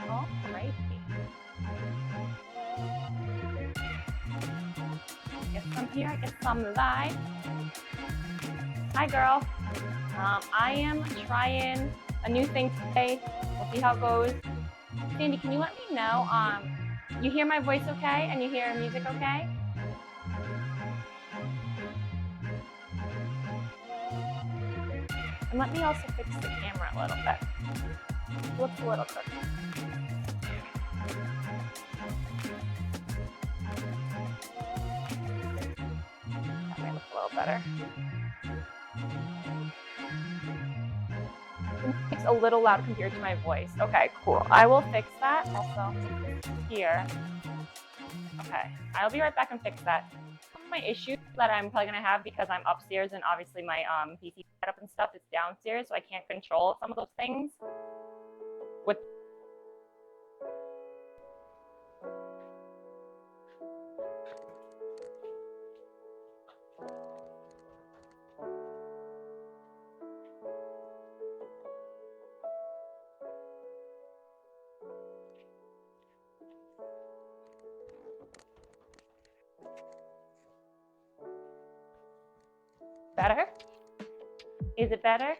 All right. Get some here, get some live. Hi, girl. I am trying a new thing today. We'll see how it goes. Sandy, can you let me know? You hear my voice okay, and you hear music okay? And let me also fix the camera a little bit. It looks a little crooked. That might look a little better. It's a little loud compared to my voice. Okay, cool. I will fix that. Also here. Okay, I'll be right back and fix that. Some of my issues that I'm probably gonna have because I'm upstairs and obviously my PC setup and stuff is downstairs, so I can't control some of those things. With better? Is it better?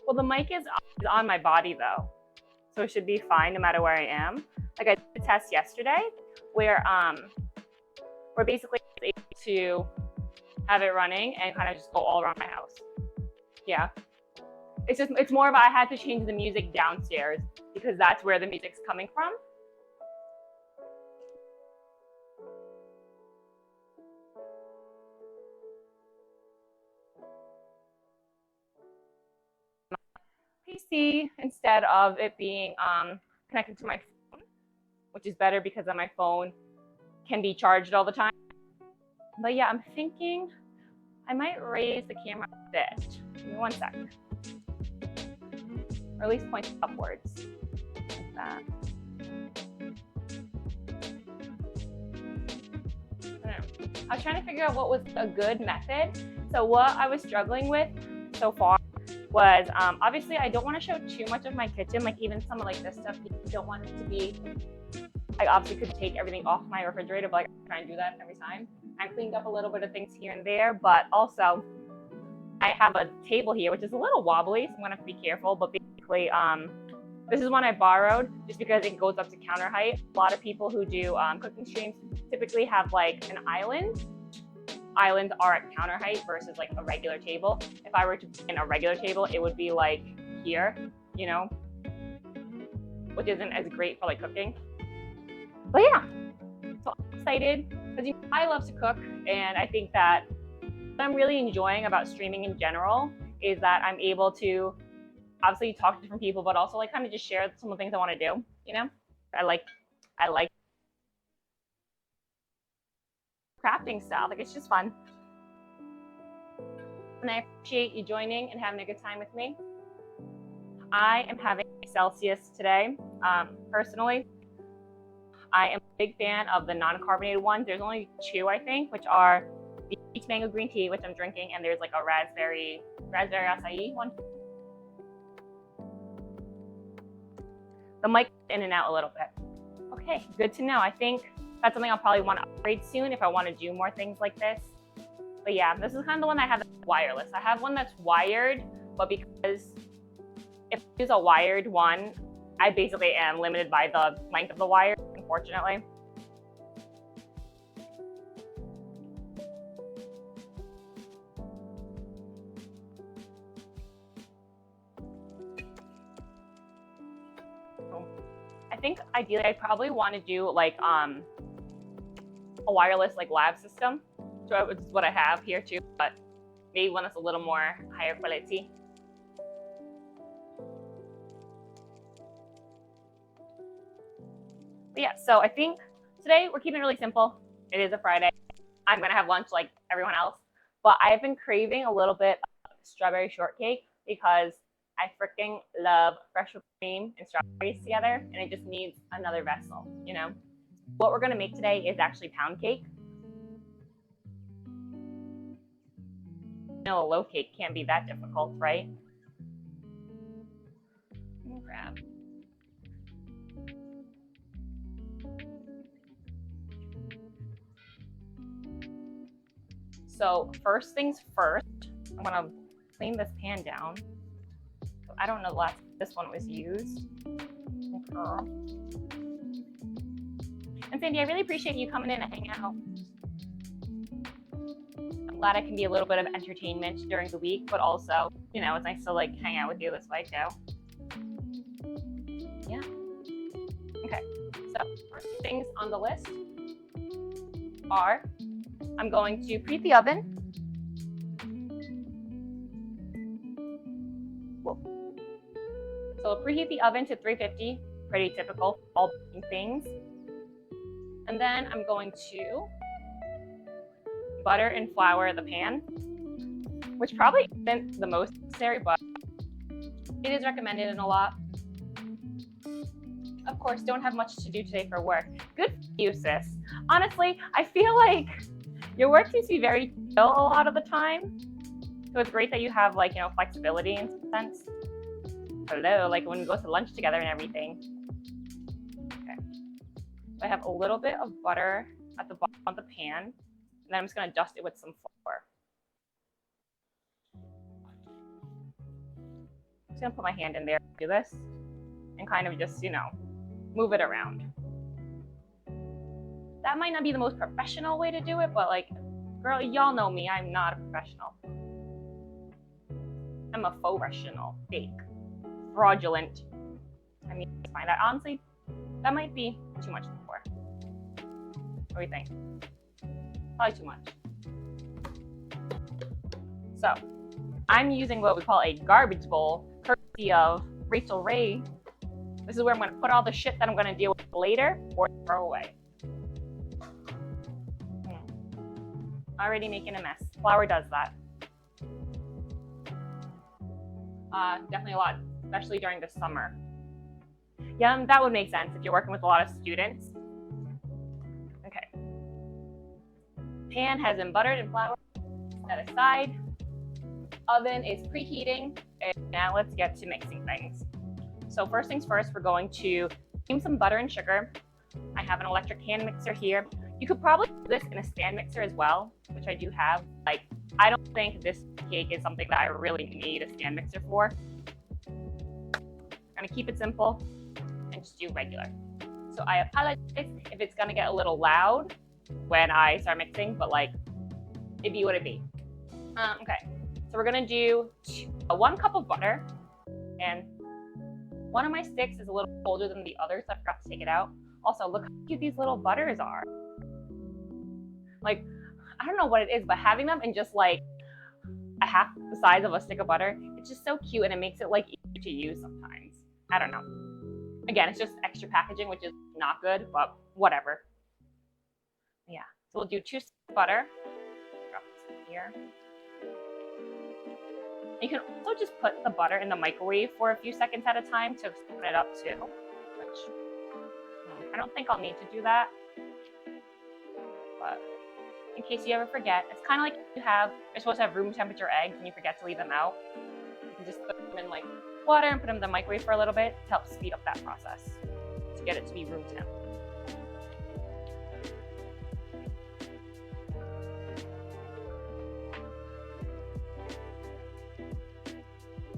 Well, the mic is on my body though, so it should be fine no matter where I am. Like I did a test yesterday where we're basically able to have it running and kind of just go all around my house. Yeah. It's more of I had to change the music downstairs because that's where the music's coming from. PC instead of it being connected to my phone, which is better because then my phone can be charged all the time. But yeah, I'm thinking I might raise the camera a bit. Give me 1 second. Or at least point upwards. Like that. I was trying to figure out what was a good method. So what I was struggling with so far was obviously I don't want to show too much of my kitchen, like even some of like this stuff. You don't want it to be, I obviously could take everything off my refrigerator, but like, I try and do that every time. I cleaned up a little bit of things here and there, but also I have a table here, which is a little wobbly, so I'm gonna have to be careful, but basically this is one I borrowed just because it goes up to counter height. A lot of people who do cooking streams typically have like an island. Islands are at counter height versus like a regular table. If I were to put in a regular table, it would be like here, you know, which isn't as great for like cooking. But yeah, so I'm excited because I love to cook, and I think that what I'm really enjoying about streaming in general is that I'm able to obviously talk to different people, but also like kind of just share some of the things I want to do. You know, I like crafting stuff. Like it's just fun, and I appreciate you joining and having a good time with me. I am having Celsius today. Personally, I am a big fan of the non-carbonated ones. There's only 2, I think, which are the peach mango green tea, which I'm drinking, and there's like a raspberry acai one. The mic is in and out a little bit. Okay, good to know. I think that's something I'll probably want to upgrade soon if I want to do more things like this. But yeah, this is kind of the one I have that's wireless. I have one that's wired, but because if I use a wired one, I basically am limited by the length of the wire, unfortunately. I think ideally I probably want to do like a wireless like lab system. So which is what I have here too, but maybe one that's a little more higher quality. But yeah, so I think today we're keeping it really simple. It is a Friday. I'm gonna have lunch like everyone else. But I've been craving a little bit of strawberry shortcake because I freaking love fresh whipped cream and strawberries together, and it just needs another vessel, you know? What we're gonna make today is actually pound cake. A loaf cake can't be that difficult, right? Grab. So first things first, I'm gonna clean this pan down. So I don't know the last this one was used. Okay. And Sandy, I really appreciate you coming in and hanging out. I'm glad I can be a little bit of entertainment during the week, but also, you know, it's nice to like hang out with you this way too. Yeah. Okay. So first things on the list are I'm going to preheat the oven. So preheat the oven to 350, pretty typical, all things. And then I'm going to butter and flour the pan, which probably isn't the most necessary, but it is recommended in a lot. Of course, don't have much to do today for work. Good for you, sis. Honestly, I feel like your work seems to be very chill a lot of the time. So it's great that you have like, you know, flexibility in some sense. Hello, like when we go to lunch together and everything. Okay. So I have a little bit of butter at the bottom of the pan, and then I'm just gonna dust it with some flour. I'm just gonna put my hand in there, do this, and kind of just, you know, move it around. That might not be the most professional way to do it, but like, girl, y'all know me, I'm not a professional. I'm a faux professional, fake, fraudulent. I mean, find that honestly, that might be too much for. What do you think? Probably too much. So, I'm using what we call a garbage bowl, courtesy of Rachel Ray. This is where I'm going to put all the shit that I'm going to deal with later or throw away. Already making a mess. Flour does that. Definitely a lot, especially during the summer. Yeah, that would make sense if you're working with a lot of students. Okay. Pan has been buttered and floured. Set aside. Oven is preheating. And now let's get to mixing things. So first things first, we're going to cream some butter and sugar. I have an electric hand mixer here. You could probably do this in a stand mixer as well, which I do have. Like, I don't think this cake is something that I really need a stand mixer for. I'm gonna keep it simple and just do regular. So I apologize if it's gonna get a little loud when I start mixing, but like, it be what it be. Okay, so we're gonna do 1 cup of butter, and one of my sticks is a little older than the others, so I forgot to take it out. Also, look how cute these little butters are. Like, I don't know what it is, but having them in just like a half the size of a stick of butter, it's just so cute, and it makes it like easier to use sometimes. I don't know. Again, it's just extra packaging, which is not good, but whatever. Yeah, so we'll do 2 sticks of butter. Drop this in here. You can also just put the butter in the microwave for a few seconds at a time to open it up too, which I don't think I'll need to do that. But in case you ever forget, it's kind of like you're supposed to have room temperature eggs and you forget to leave them out. You can just put them in like water and put them in the microwave for a little bit to help speed up that process, to get it to be room temp.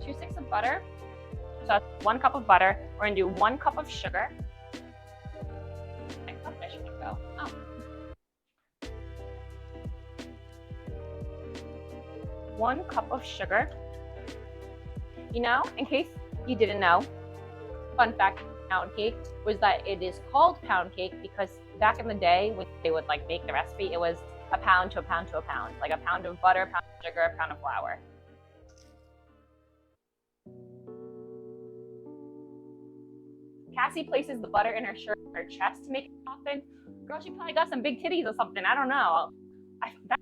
Two sticks of butter. So that's 1 cup of butter. We're gonna do 1 cup of sugar. I thought I should go. Oh. 1 cup of sugar. You know, in case you didn't know, fun fact about pound cake was that it is called pound cake because back in the day when they would like make the recipe, it was a pound to a pound to a pound, like a pound of butter, a pound of sugar, a pound of flour. Cassie places the butter in her shirt, her chest to make it soften. Girl, she probably got some big titties or something. I don't know. That's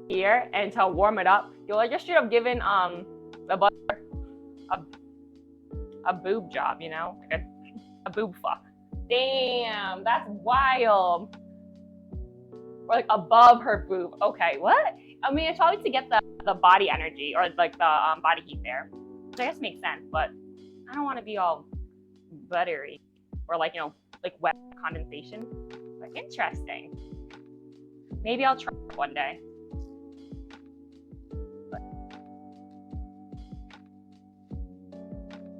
here, and to warm it up, you'll just should have given the butter a boob job, you know, like a boob fuck. Damn, that's wild. Or like above her boob. Okay, what? I mean, it's probably to get the body energy or like the body heat there. Which I guess makes sense, but I don't want to be all buttery or like, you know, like wet condensation. But interesting. Maybe I'll try it one day. But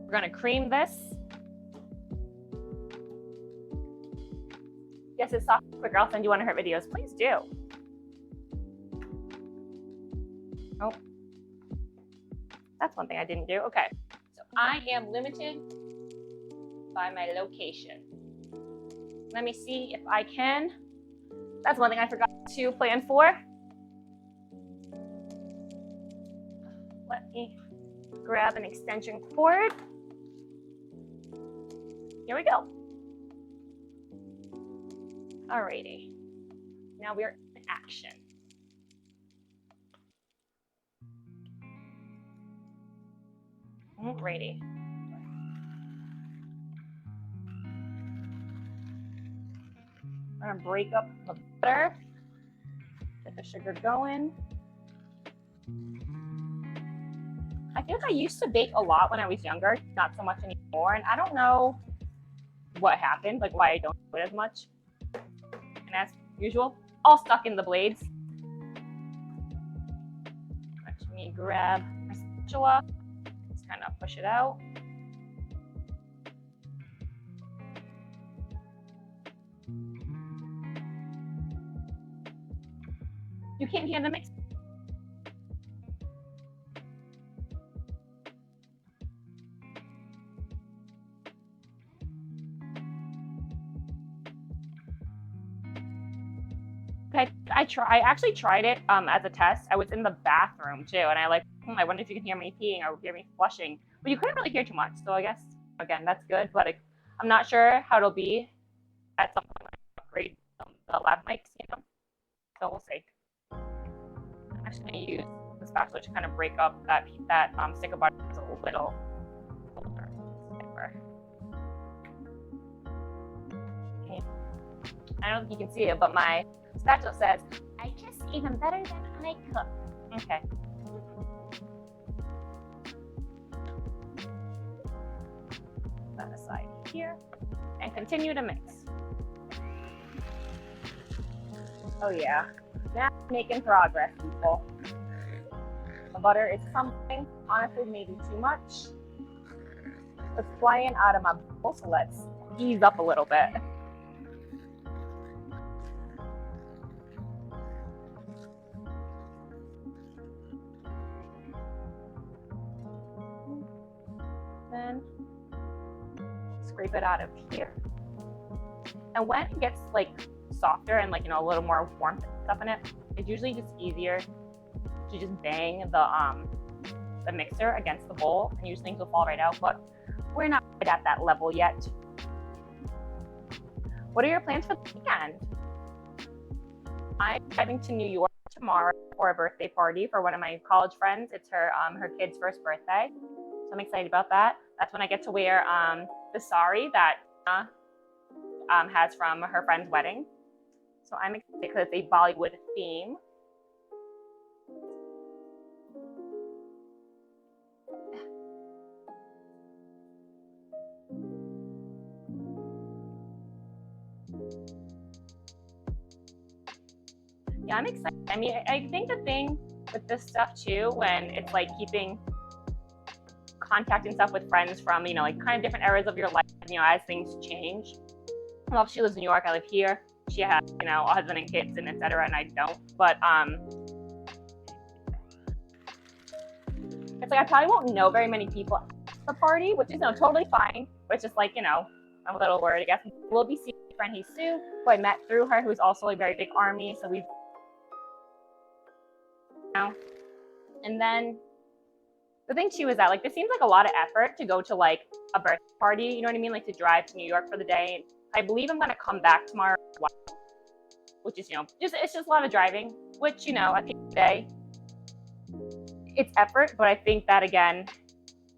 we're gonna cream this. Yes, it's soft quicker. I'll send you one of her videos. Please do. Oh, that's one thing I didn't do. Okay, so I am limited by my location. Let me see if I can. That's one thing I forgot to plan for. Let me grab an extension cord. Here we go. Alrighty, now we're in action. Alrighty. I'm gonna break up the butter, get the sugar going. I feel like I used to bake a lot when I was younger, not so much anymore, and I don't know what happened, like why I don't do it as much. And as usual, all stuck in the blades. Let me grab my spatula, just kind of push it out. You can't hear the mix. I actually tried it as a test. I was in the bathroom too, and I I wonder if you can hear me peeing or hear me flushing, but you couldn't really hear too much. So I guess again that's good, but I'm not sure how it'll be at some point when I upgrade the lab mics, you know. So we'll see. I'm actually gonna use the spatula to kind of break up that stick of butter. It's a little older. Okay. I don't think you can see it, but my spatula says, I kiss even better than I cook. Okay. Put that aside here and continue to mix. Oh yeah, now making progress, people. The butter is something, honestly, maybe too much. It's flying out of my bowl, so let's ease up a little bit. Then scrape it out of here. And when it gets like softer and like, you know, a little more warmth and stuff in it, it's usually just easier to just bang the mixer against the bowl, and usually things will fall right out, but we're not quite at that level yet. What are your plans for the weekend? I'm driving to New York tomorrow for a birthday party for one of my college friends. It's her kid's first birthday, so I'm excited about that. That's when I get to wear the sari that has from her friend's wedding. So I'm excited because it's a Bollywood theme. Yeah, I'm excited. I mean, I think the thing with this stuff too, when it's like keeping contact and stuff with friends from, you know, like kind of different eras of your life, you know, as things change. Well, if she lives in New York, I live here. She has, you know, a husband and kids and etc., and I don't. But it's like I probably won't know very many people at the party, which is, you know, totally fine. But it's just like, you know, I'm a little worried. I guess we'll be seeing my friend Hisu, who I met through her, who's also a very big army. So we've, you know, and then the thing too is that like this seems like a lot of effort to go to like a birthday party. You know what I mean? Like to drive to New York for the day I believe I'm gonna come back tomorrow, which is, it's just a lot of driving, which, at the end of the day, it's effort. But I think that, again,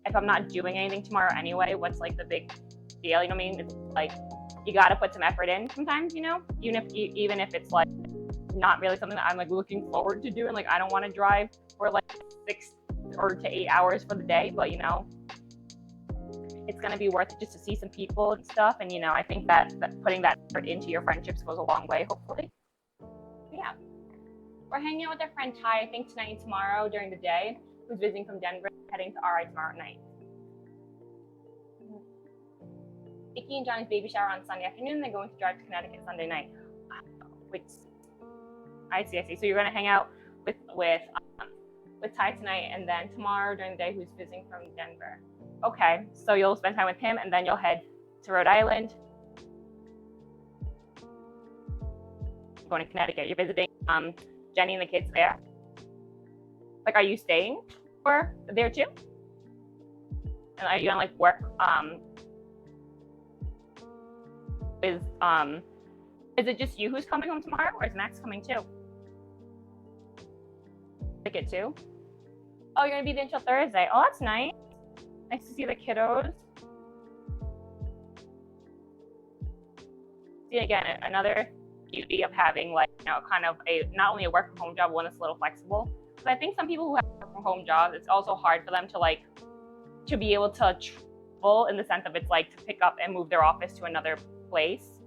if I'm not doing anything tomorrow anyway, what's like the big deal? You know what I mean? It's like you got to put some effort in sometimes, even if it's like not really something that I'm like looking forward to doing. Like I don't want to drive for like 6 or to 8 hours for the day, but it's going to be worth it just to see some people and stuff. And I think that putting that effort into your friendships goes a long way, hopefully. Yeah, we're hanging out with our friend Ty, I think tonight and tomorrow during the day, who's visiting from Denver, heading to RI tomorrow night. Icky and Johnny's baby shower on Sunday afternoon. They're going to drive to Connecticut Sunday night. Wait, I see. So you're going to hang out with Ty tonight, and then tomorrow during the day, who's visiting from Denver. Okay, so you'll spend time with him, and then you'll head to Rhode Island. Going to Connecticut. You're visiting Jenny and the kids there. Like, are you staying or there too? And are you gonna like work? Is it just you who's coming home tomorrow, or is Max coming too? Ticket too? Oh, you're gonna be there until Thursday. Oh, that's nice. Nice to see the kiddos. See, again, another beauty of having like kind of not only a work from home job, one that's a little flexible. But I think some people who have work from home jobs, it's also hard for them to be able to travel, in the sense of it's like to pick up and move their office to another place.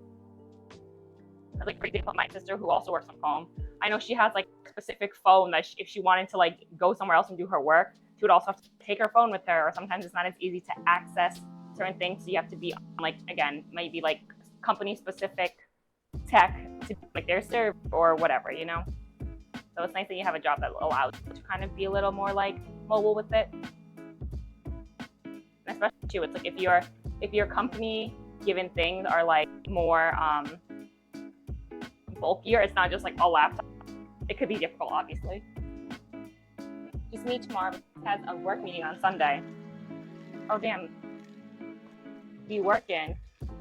Like, for example, my sister, who also works from home, I know she has like a specific phone that if she wanted to like go somewhere else and do her work, she would also have to take her phone with her, or sometimes it's not as easy to access certain things, so you have to be like, again, maybe like company specific tech to like their server or whatever, So it's nice that you have a job that allows you to kind of be a little more like mobile with it. And especially too, it's like if your company given things are like more bulkier, it's not just like a laptop. It could be difficult, obviously. Just me tomorrow has a work meeting on Sunday. Oh damn. Be working.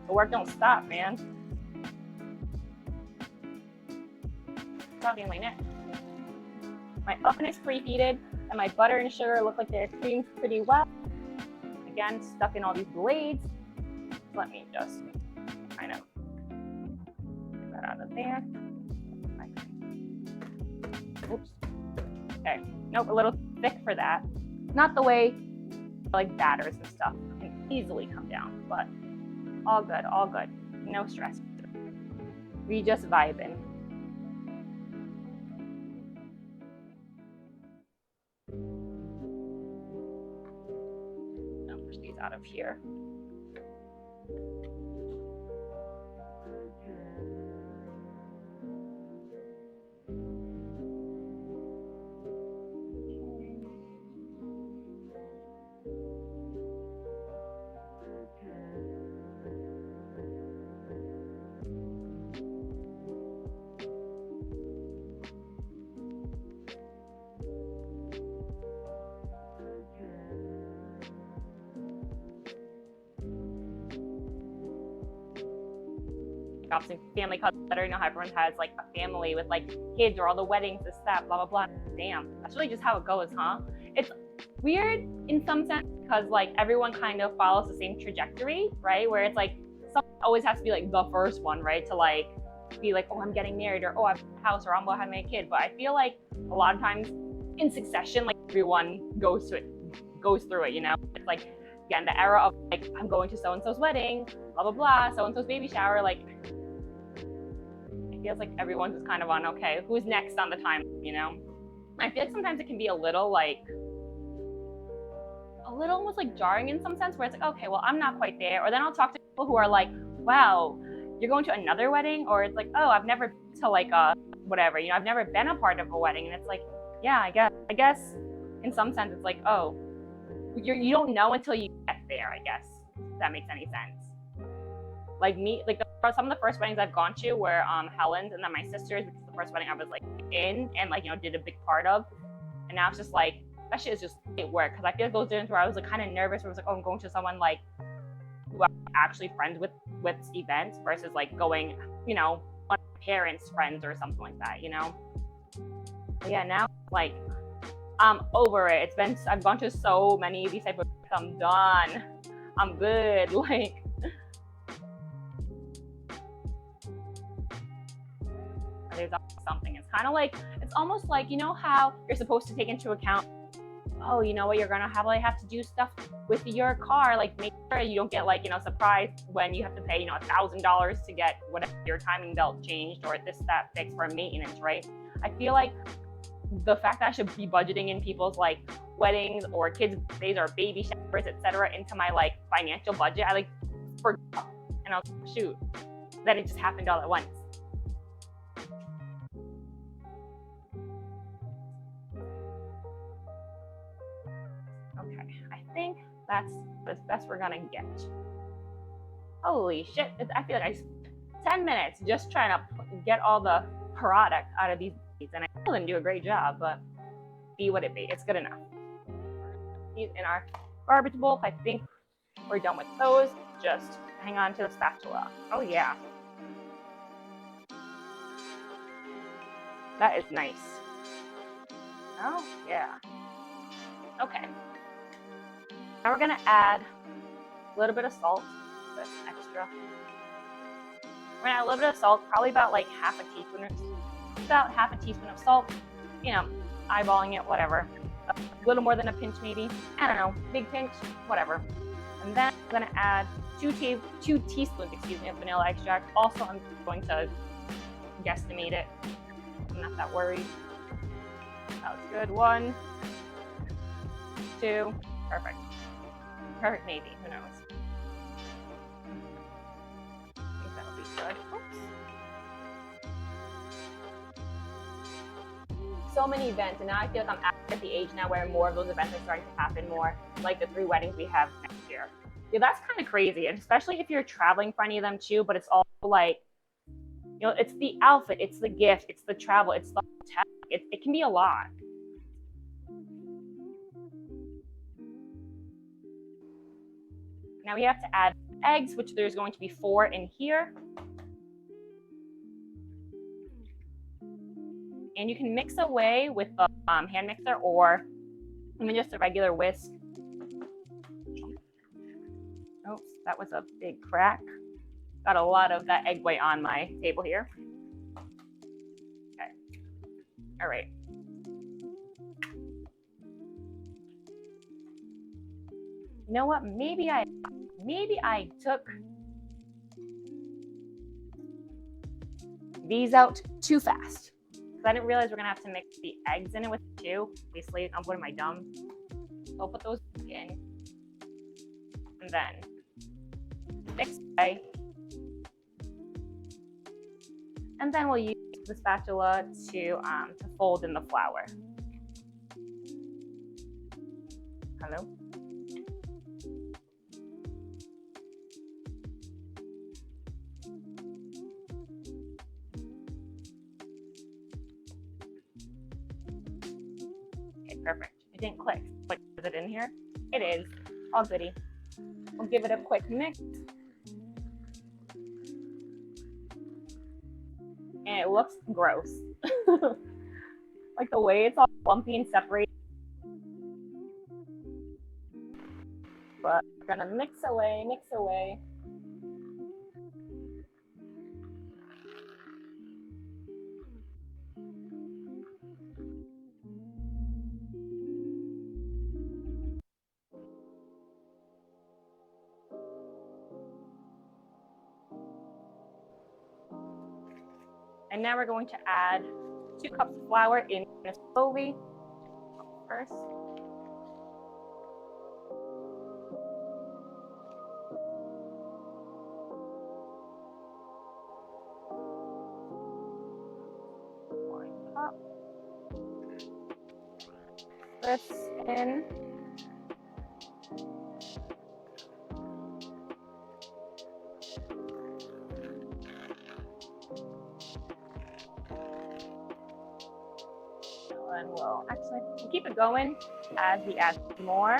The work don't stop, man. Stop being my neck. My oven is preheated, and my butter and sugar look like they're creamed pretty well. Again, stuck in all these blades. Let me just kind of get that out of there. Oops. Okay. Nope, a little thick for that. Not the way like batters and stuff can easily come down, but all good, all good. No stress. We just vibing. I'll push these out of here. Obviously, family comes better. How everyone has like a family with like kids or all the weddings, this, that, blah, blah, blah. Damn, that's really just how it goes, huh? It's weird in some sense because like everyone kind of follows the same trajectory, right? Where it's like someone always has to be like the first one, right? To like be like, oh, I'm getting married, or oh, I have a house, or I'm about to have a kid. But I feel like a lot of times in succession, like everyone goes through it, It's like, again, the era of like, I'm going to so-and-so's wedding, blah, blah, blah, so-and-so's baby shower, like, it feels like everyone's just kind of on, okay, who's next on the time, I feel like sometimes it can be a little almost like jarring in some sense, where it's like, okay, well, I'm not quite there. Or then I'll talk to people who are like, wow, you're going to another wedding? Or it's like, oh, I've never been to like a whatever, I've never been a part of a wedding. And it's like, yeah, I guess in some sense it's like, oh, you don't know until you get there, I guess, if that makes any sense. Like me, like some of the first weddings I've gone to were Helen's, and then my sister's, which is the first wedding I was like in and like did a big part of. And now it's just like that shit is just work, because I feel like those days where I was like kind of nervous, where I was like, oh, I'm going to someone like who I'm actually friends with with events versus like going, you know, on parents, friends, or something like that, you know? But yeah, now like I'm over it. I've gone to so many of these type of, I'm done. I'm good. Like, there's something. It's kind of like, it's almost like, you know how you're supposed to take into account, oh, you know what, you're gonna have to do stuff with your car, like make sure you don't get like, you know, surprised when you have to pay, you know, $1,000 to get whatever your timing belt changed or this, that fixed for maintenance, right? I feel like the fact that I should be budgeting in people's like weddings or kids' birthdays or baby showers, etc., into my like financial budget, I like forgot, and I was like, shoot, then it just happened all at once. Okay, I think that's the best we're gonna get. Holy shit, I feel like 10 minutes just trying to get all the product out of these, and I still didn't do a great job, but be what it be, it's good enough. These in our garbage bowl, I think we're done with those. Just hang on to the spatula. Oh yeah. That is nice. Oh yeah. Okay. Now we're gonna add a little bit of salt. That's extra. We're gonna add a little bit of salt, probably about like half a teaspoon of salt. You know, eyeballing it, whatever. A little more than a pinch maybe. I don't know, big pinch, whatever. And then I'm gonna add two teaspoons, of vanilla extract. Also, I'm going to guesstimate it. I'm not that worried. That was good. 1, 2, perfect. Perfect, maybe, who knows. I think that'll be good. Oops. So many events, and now I feel like I'm at the age now where more of those events are starting to happen more, like the 3 weddings we have next year. Yeah, that's kind of crazy, and especially if you're traveling for any of them too, but it's all like, you know, it's the outfit, it's the gift, it's the travel, it's the hotel. It can be a lot. Now we have to add eggs, which there's going to be 4 in here. And you can mix away with a hand mixer or even just a regular whisk. Oops, that was a big crack. Got a lot of that egg white on my table here. Okay, all right. You know what, maybe I took these out too fast. Because I didn't realize we're gonna have to mix the eggs in it with it too. Obviously, what am I dumb? So I'll put those in. And then mix away. And then we'll use the spatula to fold in the flour. Hello? Okay, perfect. It didn't click. But is it in here? It is. All goody. We'll give it a quick mix. And it looks gross. Like the way it's all lumpy and separated. But we're gonna mix away, mix away. And now we're going to add 2 cups of flour in slowly first. Up. This in. And we'll actually keep it going as we add more.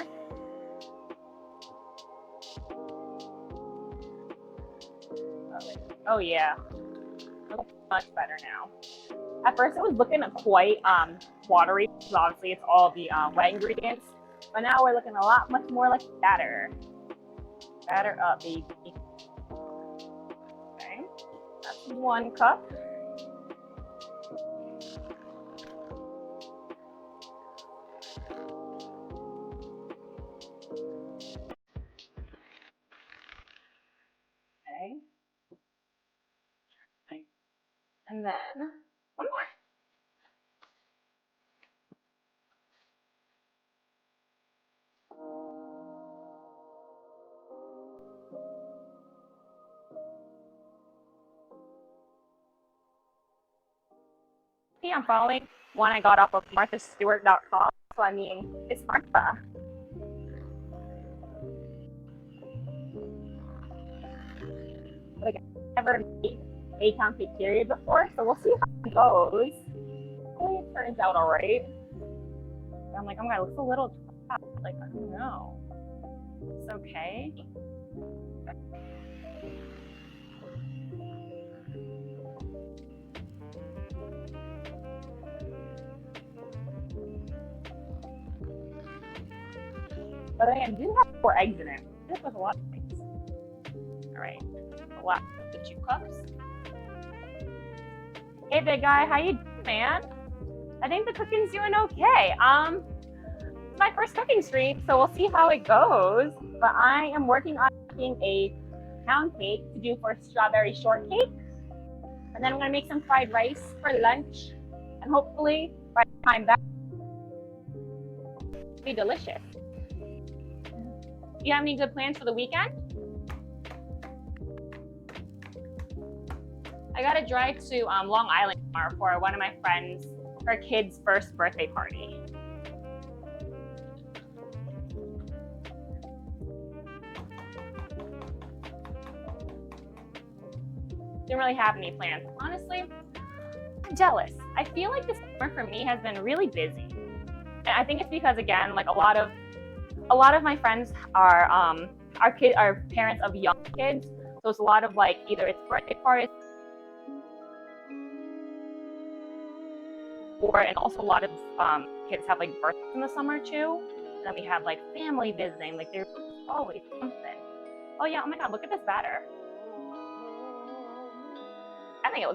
Oh yeah, looks much better now. At first it was looking quite watery, because obviously it's all the wet ingredients. But now we're looking a lot much more like batter. Batter up, baby. Okay, that's 1 cup. Okay. And then 1 more. See, I'm following one I got off of marthastewart.com. So I mean, it's Martha. Like, I've never made a cafeteria before, so we'll see how it goes. Hopefully it turns out alright. I'm like, oh my god, it looks a little dry. Like, I don't know. It's okay. But I do have 4 eggs in it. This was a lot of eggs. Alright. A lot of the 2 cups. Hey big guy, how you doing, man? I think the cooking's doing okay. It's my first cooking stream, so we'll see how it goes. But I am working on making a pound cake to do for strawberry shortcake. And then I'm gonna make some fried rice for lunch. And hopefully by the time back, it'll be delicious. Do you have any good plans for the weekend? I gotta drive to Long Island tomorrow for one of my friends, her kid's first birthday party. Didn't really have any plans. Honestly, I'm jealous. I feel like this summer for me has been really busy. And I think it's because, again, like a lot of my friends are parents of young kids. So it's a lot of like either it's birthday parties and also a lot of kids have like birthdays in the summer too. And then we have like family visiting. Like there's always something. Oh yeah, oh my god, look at this batter. I think it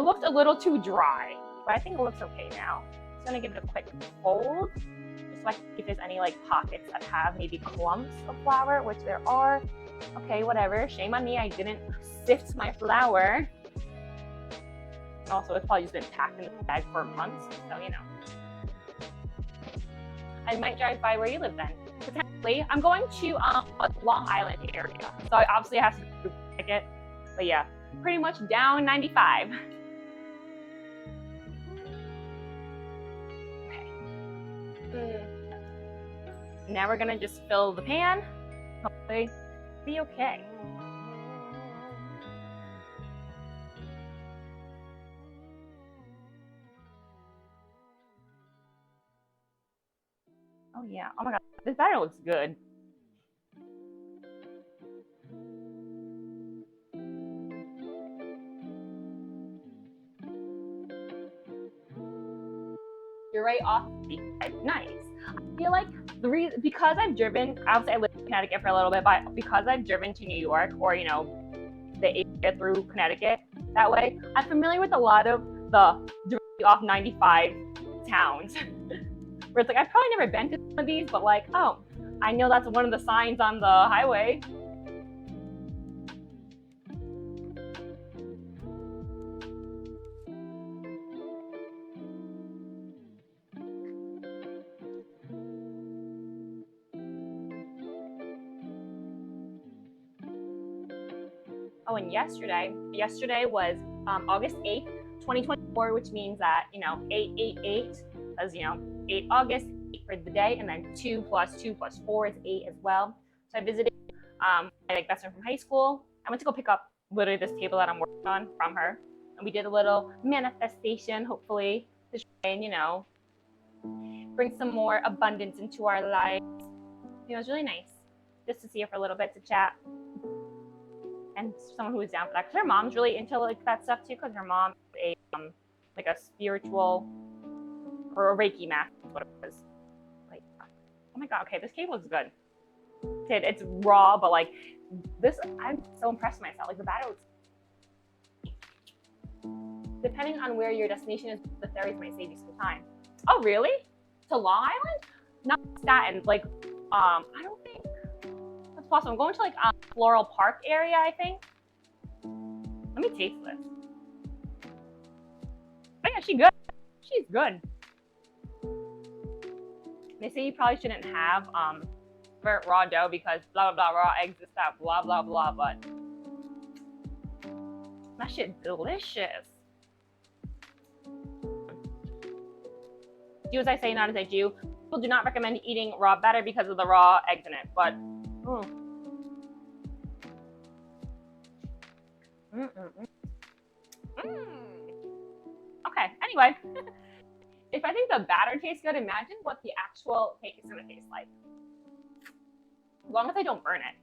looks a little too dry, but I think it looks okay now. Just gonna give it a quick fold, just so I can see if there's any like pockets that have maybe clumps of flour, which there are. Okay, whatever. Shame on me, I didn't sift my flour. Also, it's probably just been packed in the bag for months, so you know. I might drive by where you live then. Potentially, I'm going to Long Island area, so I obviously have to do a ticket. But yeah, pretty much down 95. Okay. Now we're gonna just fill the pan. Hopefully, be okay. Oh yeah. Oh my god, this batter looks good. You're right off. Nice. I feel like the reason, because I've driven, obviously I lived in Connecticut for a little bit, but because I've driven to New York or, you know, the area through Connecticut that way, I'm familiar with a lot of the directly off 95 towns. Where it's like, I've probably never been to some of these, but like, oh, I know that's one of the signs on the highway. Oh, and yesterday was August 8th, 2024, which means that, you know, 888, as you know, 8 August, 8 for the day, and then 2 plus 2 plus 4 is 8 as well. So I visited my like best friend from high school. I went to go pick up literally this table that I'm working on from her, and we did a little manifestation, hopefully, to try and, you know, bring some more abundance into our lives. It was really nice. just to see her for a little bit to chat. And someone who was down for that, because her mom's really into like that stuff too, because her mom is like a spiritual or a Reiki master, what it was. Like, oh my god, okay, this cake looks good. It's raw, but like this, I'm so impressed with myself. Like the batter was, depending on where your destination is, the ferries might save you some time. Oh really? To Long Island? Not Staten. Like, I don't think that's possible. I'm going to like Floral Park area, I think. Let me taste this. Oh yeah, she's good. She's good. They say you probably shouldn't have raw dough because blah blah blah, raw eggs, this that blah blah blah, but that shit delicious. Do as I say, not as I do. People do not recommend eating raw batter because of the raw eggs in it, but Okay, anyway. If I think the batter tastes good, imagine what the actual cake is going to taste like. As long as I don't burn it.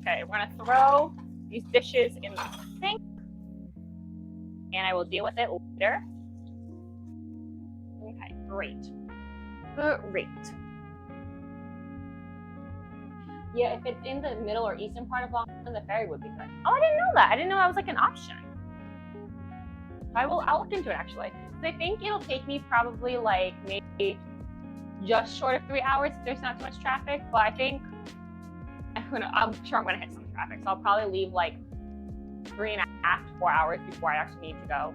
Okay, we're going to throw these dishes in the sink. And I will deal with it later. Okay, great. Great. Yeah, if it's in the middle or eastern part of Long Island, the ferry would be good. Oh, I didn't know that. I didn't know that was like an option. I'll look into it actually. So I think it'll take me probably like maybe just short of 3 hours if there's not too much traffic. But I think I'm sure I'm gonna hit some traffic. So I'll probably leave like 3.5 to 4 hours before I actually need to go.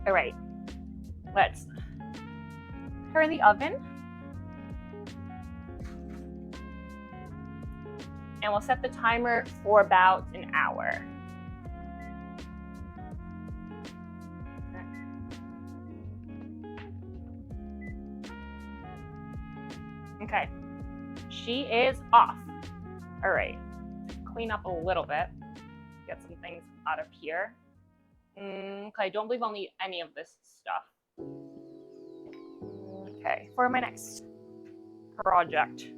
All right, let's put her in the oven. And we'll set the timer for about an hour. Okay, she is off. All right, clean up a little bit, get some things out of here. Okay, I don't believe I'll need any of this stuff. Okay, for my next project.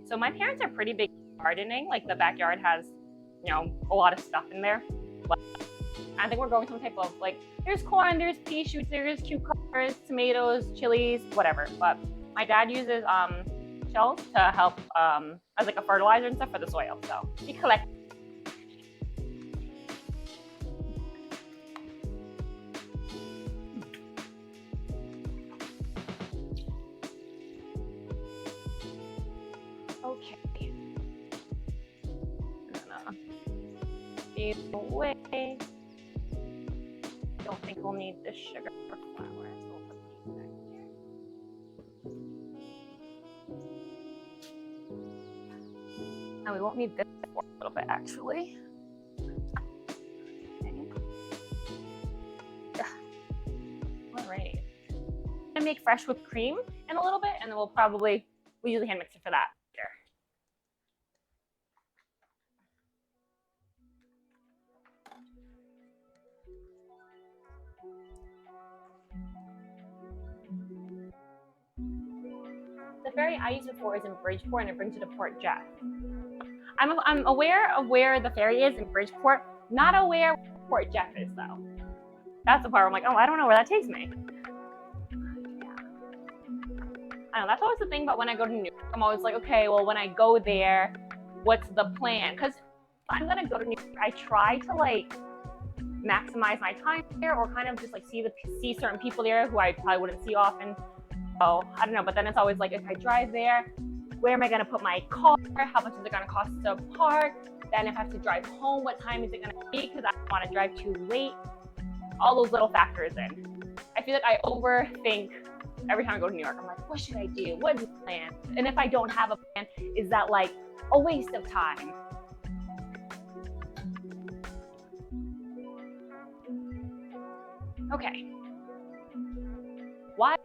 So my parents are pretty big gardening. Like the backyard has, you know, a lot of stuff in there. But I think we're going some type of like, there's corn, there's pea shoots, there's cucumbers, tomatoes, chilies, whatever. But my dad uses shells to help as like a fertilizer and stuff for the soil. So he collects. Okay. These away. Don't think we'll need this sugar or flour, so we'll put these back here. And we won't need this for a little bit actually. Okay. Alright. I'm gonna make fresh whipped cream in a little bit, and then we usually hand mix it for that. The ferry I used before is in Bridgeport, and it brings you to Port Jeff. I'm aware of where the ferry is in Bridgeport, not aware where Port Jeff is though. That's the part where I'm like, oh, I don't know where that takes me. I know, that's always the thing, but when I go to New York, I'm always like, okay, well, when I go there, what's the plan? Because if I'm gonna go to New York, I try to like maximize my time there, or kind of just like see certain people there who I probably wouldn't see often. So I don't know, but then it's always like, if I drive there, where am I gonna put my car? How much is it gonna cost to park? Then if I have to drive home, what time is it gonna be? Because I don't want to drive too late. All those little factors in. I feel like I overthink every time I go to New York. I'm like, what should I do? What's the plan? And if I don't have a plan, is that like a waste of time? Okay. While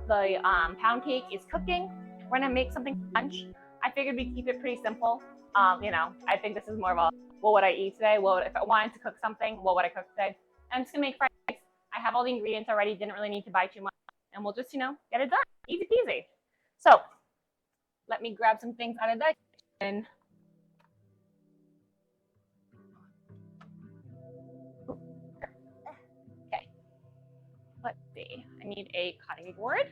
the pound cake is cooking, we're gonna make something for lunch. I figured we'd keep it pretty simple. You know, I think this is more of a what would I eat today? If I wanted to cook something, what would I cook today? I'm just gonna make fried rice. I have all the ingredients already, didn't really need to buy too much, and we'll just, get it done. Easy peasy. So let me grab some things out of that kitchen. Okay, let's see. I need a cutting board.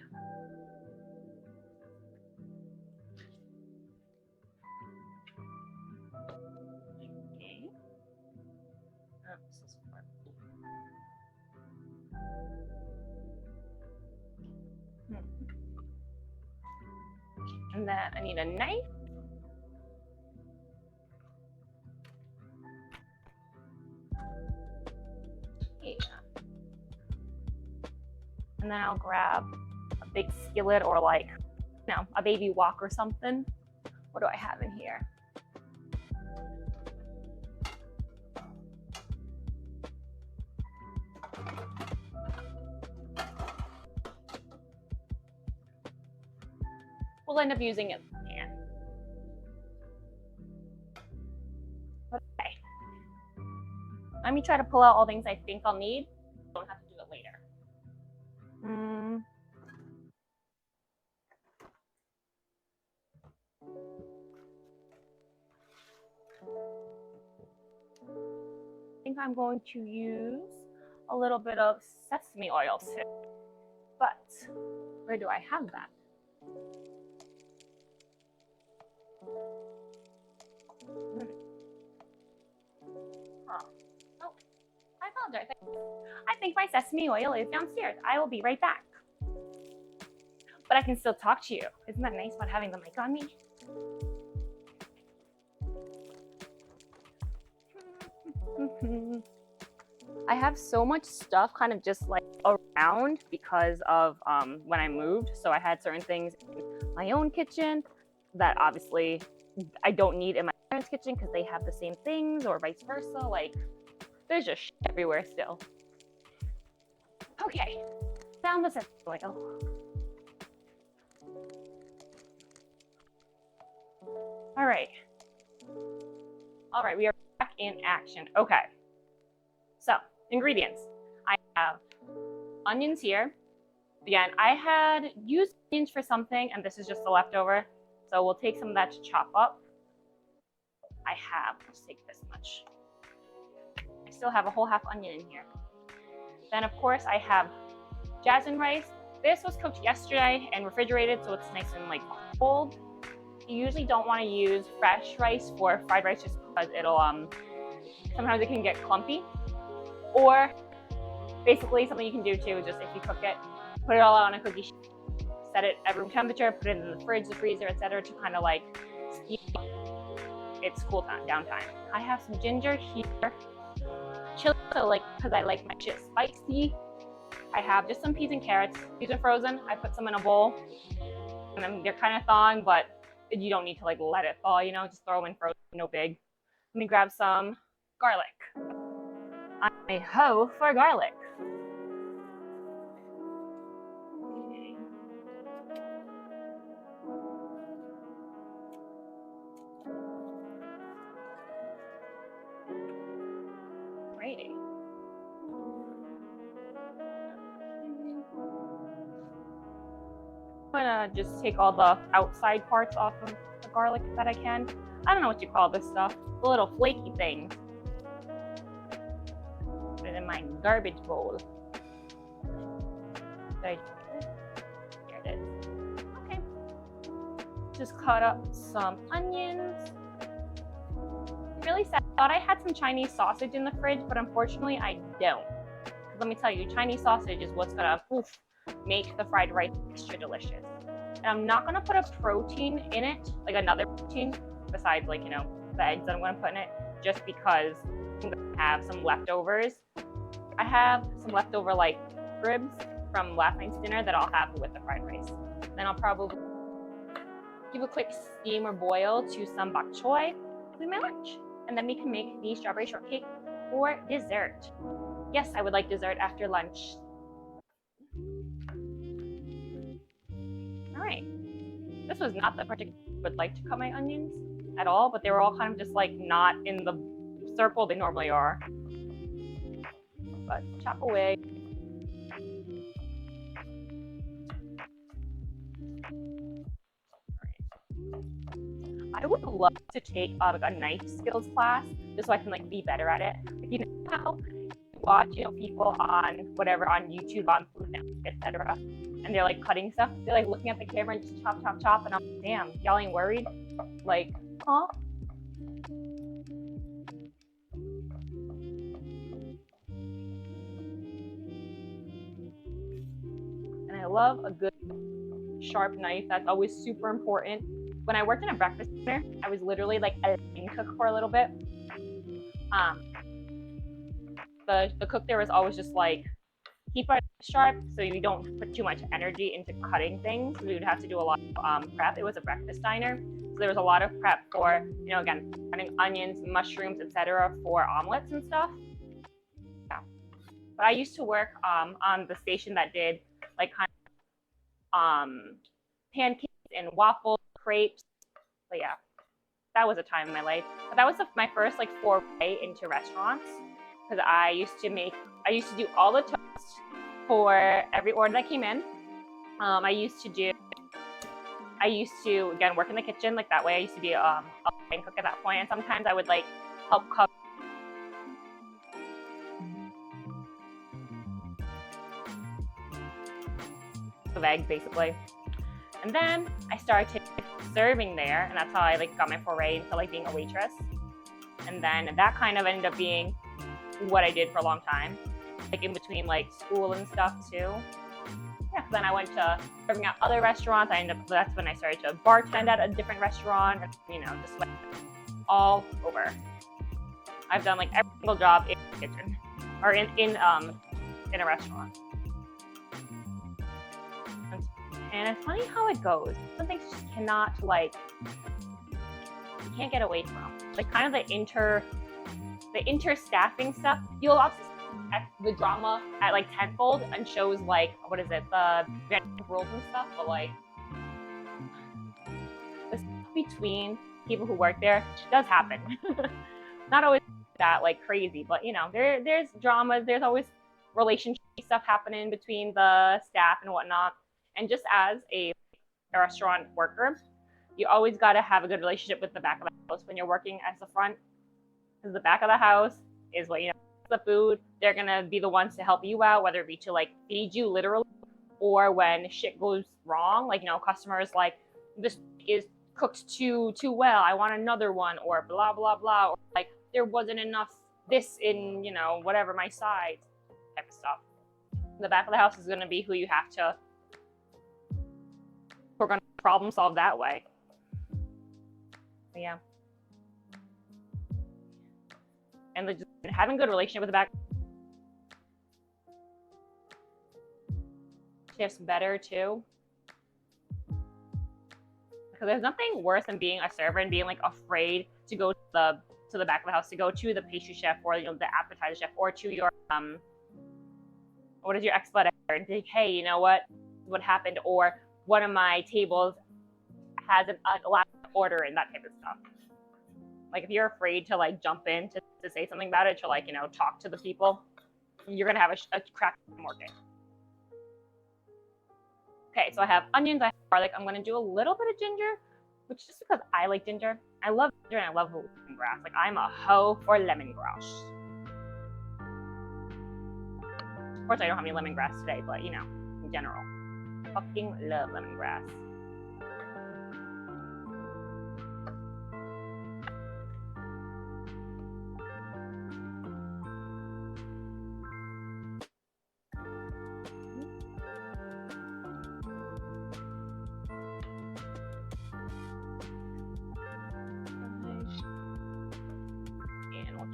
Okay. Oh, this is for And then I need a knife. Yeah. And then I'll grab a big skillet or like, a baby wok or something. What do I have in here? We'll end up using it here. Okay. Let me try to pull out all things I think I'll need. Don't have to do it later. I think I'm going to use a little bit of sesame oil too. But where do I have that? Oh, I apologize. I think my sesame oil is downstairs. I will be right back. But I can still talk to you. Isn't that nice about having the mic on me? I have so much stuff kind of just like around because of when I moved. So I had certain things in my own kitchen that obviously I don't need in my parents' kitchen because they have the same things, or vice versa. Like, there's just shit everywhere still. Okay, found the sesame oil. All right, we are back in action. Okay, so ingredients. I have onions here. Again, I had used onions for something, and this is just the leftover. So we'll take some of that to chop up. Let's take this much. I still have a whole half onion in here. Then of course I have jasmine rice. This was cooked yesterday and refrigerated, so it's nice and like cold. You usually don't want to use fresh rice for fried rice just because it'll sometimes it can get clumpy. Or basically something you can do too is just if you cook it, put it all out on a cookie sheet, set it at room temperature, put it in the fridge, the freezer, etc. to kind of like speed up its cool down time. I have some ginger here, chili, so like because I like my shit spicy. I have just some peas and carrots. These are frozen. I put some in a bowl, and then they're kind of thawing, but you don't need to like let it thaw. Just throw them in frozen. No big. Let me grab some garlic. I'm a hoe for garlic. Alrighty. I'm gonna just take all the outside parts off of the garlic that I can. I don't know what you call this stuff. The little flaky things. Put it in my garbage bowl. Here it is. Okay. Just cut up some onions. Really sad. I thought I had some Chinese sausage in the fridge, but unfortunately I don't. Let me tell you, Chinese sausage is what's gonna make the fried rice extra delicious. And I'm not gonna put a protein in it, like another protein, besides like, the eggs that I'm gonna put in it, just because I'm gonna have some leftovers. I have some leftover like ribs from last night's dinner that I'll have with the fried rice. Then I'll probably give a quick steam or boil to some bok choy with my lunch. And then we can make the strawberry shortcake for dessert. Yes, I would like dessert after lunch. All right. This was not the project I would like to cut my onions at all, but they were all kind of just like not in the circle they normally are. But chop away. I would love to take like a knife skills class just so I can like be better at it. Like, you know how you watch, you know, people on whatever on YouTube, on Food Network, etc., and they're like cutting stuff. They're like looking at the camera and just chop, chop, chop, and I'm like, damn, y'all ain't worried? Like, huh? And I love a good sharp knife. That's always super important. When I worked in a breakfast dinner, I was literally like a line cook for a little bit. The cook there was always just like, keep it sharp so you don't put too much energy into cutting things. We would have to do a lot of prep. It was a breakfast diner, so there was a lot of prep for, you know, again, cutting onions, mushrooms, etc., for omelets and stuff. Yeah. But I used to work on the station that did like kind of pancakes and waffles, crepes. But yeah, that was a time in my life. But that was my first like foray into restaurants, because I used to do all the toast for every order that came in. I used to again work in the kitchen, like that way. I used to be a line cook at that point, and sometimes I would like help cook. Of eggs basically. And then I started serving there, and that's how I like got my foray into like being a waitress. And then that kind of ended up being what I did for a long time, like in between like school and stuff too. Yeah, then I went to serving at other restaurants. That's when I started to bartend at a different restaurant, you know, just like all over. I've done like every single job in the kitchen or in a restaurant. And it's funny how it goes. Some things just cannot you can't get away from. Like kind of the inter-staffing stuff. You'll also see the drama at like tenfold and shows like, what is it, the rules and stuff, but like the stuff between people who work there does happen. Not always that like crazy, but you know, there's dramas, there's always relationship stuff happening between the staff and whatnot. And just as a restaurant worker, you always got to have a good relationship with the back of the house when you're working as the front, because the back of the house is what, you know, the food. They're gonna be the ones to help you out, whether it be to like feed you literally, or when shit goes wrong, like, you know, customers like, this is cooked too well, I want another one, or blah blah blah, or like there wasn't enough this in, you know, whatever my sides, type of stuff. The back of the house is gonna be who you have to. We're gonna problem solve that way. But yeah. And just having a good relationship with the back shifts better too. Because there's nothing worse than being a server and being like afraid to go to the back of the house, to go to the pastry chef, or, you know, the appetizer chef, or to your what is your expediter, and think, hey, you know what happened, or one of my tables has a last order and that type of stuff. Like if you're afraid to like jump in to say something about it, to like, you know, talk to the people, you're gonna have a crap market. Okay, so I have onions, I have garlic. I'm gonna do a little bit of ginger, which is just because I like ginger. I love ginger and I love lemongrass. Like I'm a hoe for lemongrass. Of course, I don't have any lemongrass today, but you know, in general, fucking love lemongrass.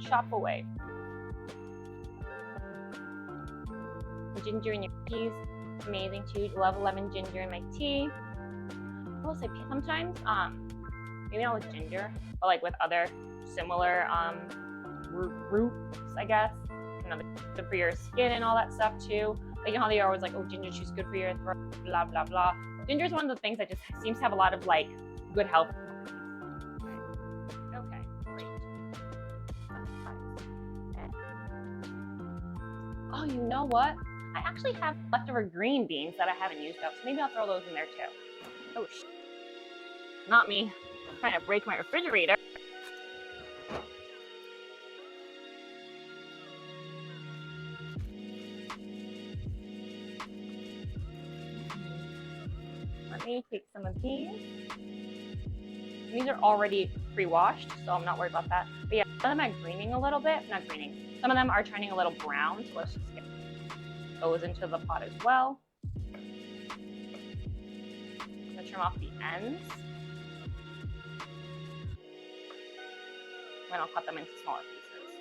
Chop away. Ginger in your teas, amazing too. Love lemon ginger in my tea. I will say sometimes, maybe not with ginger, but like with other similar roots, I guess. You know, good for your skin and all that stuff too. Like, you know how they are always like, oh, ginger juice good for your throat, blah blah blah. Ginger is one of the things that just seems to have a lot of like good health. Okay, great. Oh, you know what? I actually have leftover green beans that I haven't used up, so maybe I'll throw those in there too. Oh, not me. I'm trying to break my refrigerator. Let me take some of these. These are already pre-washed, so I'm not worried about that. But yeah, some of them are greening a little bit. Not greening. Some of them are turning a little brown, so let's just get those into the pot as well. I'm gonna trim off the ends. Then I'll cut them into smaller pieces.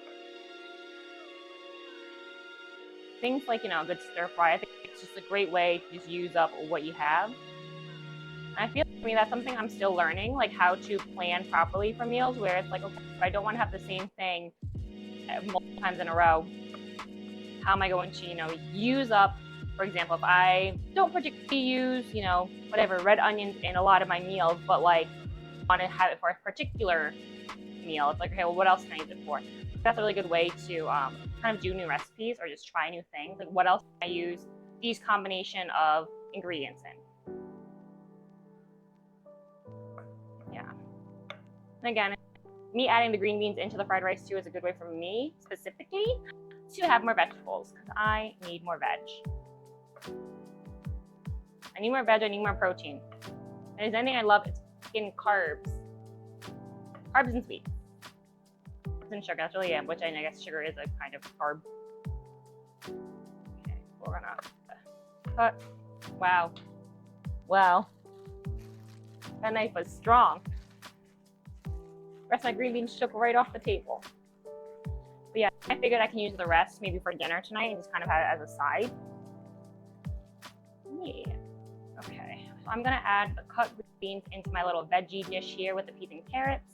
Things like, a good stir fry, I think it's just a great way to just use up what you have. And I feel for me that's something I'm still learning, like how to plan properly for meals, where it's like, okay, if I don't want to have the same thing multiple times in a row, how am I going to, use up, for example, if I don't particularly use, whatever, red onions in a lot of my meals, but like want to have it for a particular meal, it's like, okay, well, what else can I use it for? That's a really good way to kind of do new recipes or just try new things. Like, what else can I use these combination of ingredients in? Yeah. And again, me adding the green beans into the fried rice too is a good way for me specifically to have more vegetables, because I need more veg. I need more veg, I need more protein. And if there's anything I love, it's in carbs. Carbs and sweets. And sugar, that's really it, which I guess sugar is a kind of carb. Okay, we're gonna cut. Wow. Wow. That knife was strong. The rest of my green beans shook right off the table. But yeah, I figured I can use the rest maybe for dinner tonight and just kind of have it as a side. Yeah. Okay, so I'm gonna add the cut green beans into my little veggie dish here with the peas and carrots.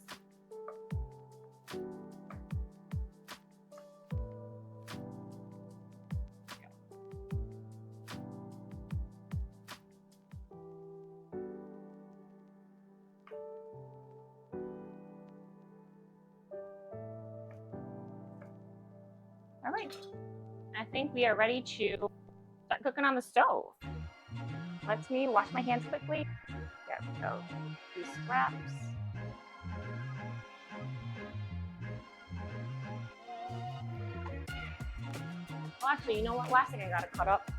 All right, I think we are ready to start cooking on the stove. Let me wash my hands quickly. There we go. These scraps. Well, actually, you know what? Last thing I gotta cut up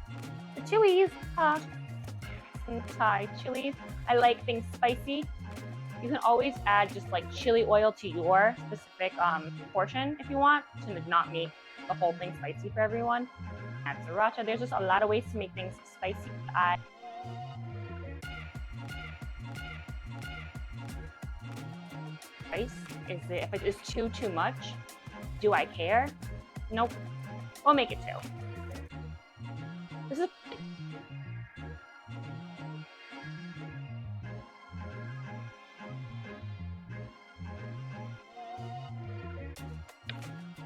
the chilies. Some Thai chilies. I like things spicy. You can always add just like chili oil to your specific portion if you want to not make the whole thing spicy for everyone. Add sriracha. There's just a lot of ways to make things spicy. Spice is it, if it is too much, do I care? Nope. We'll make it 2. This is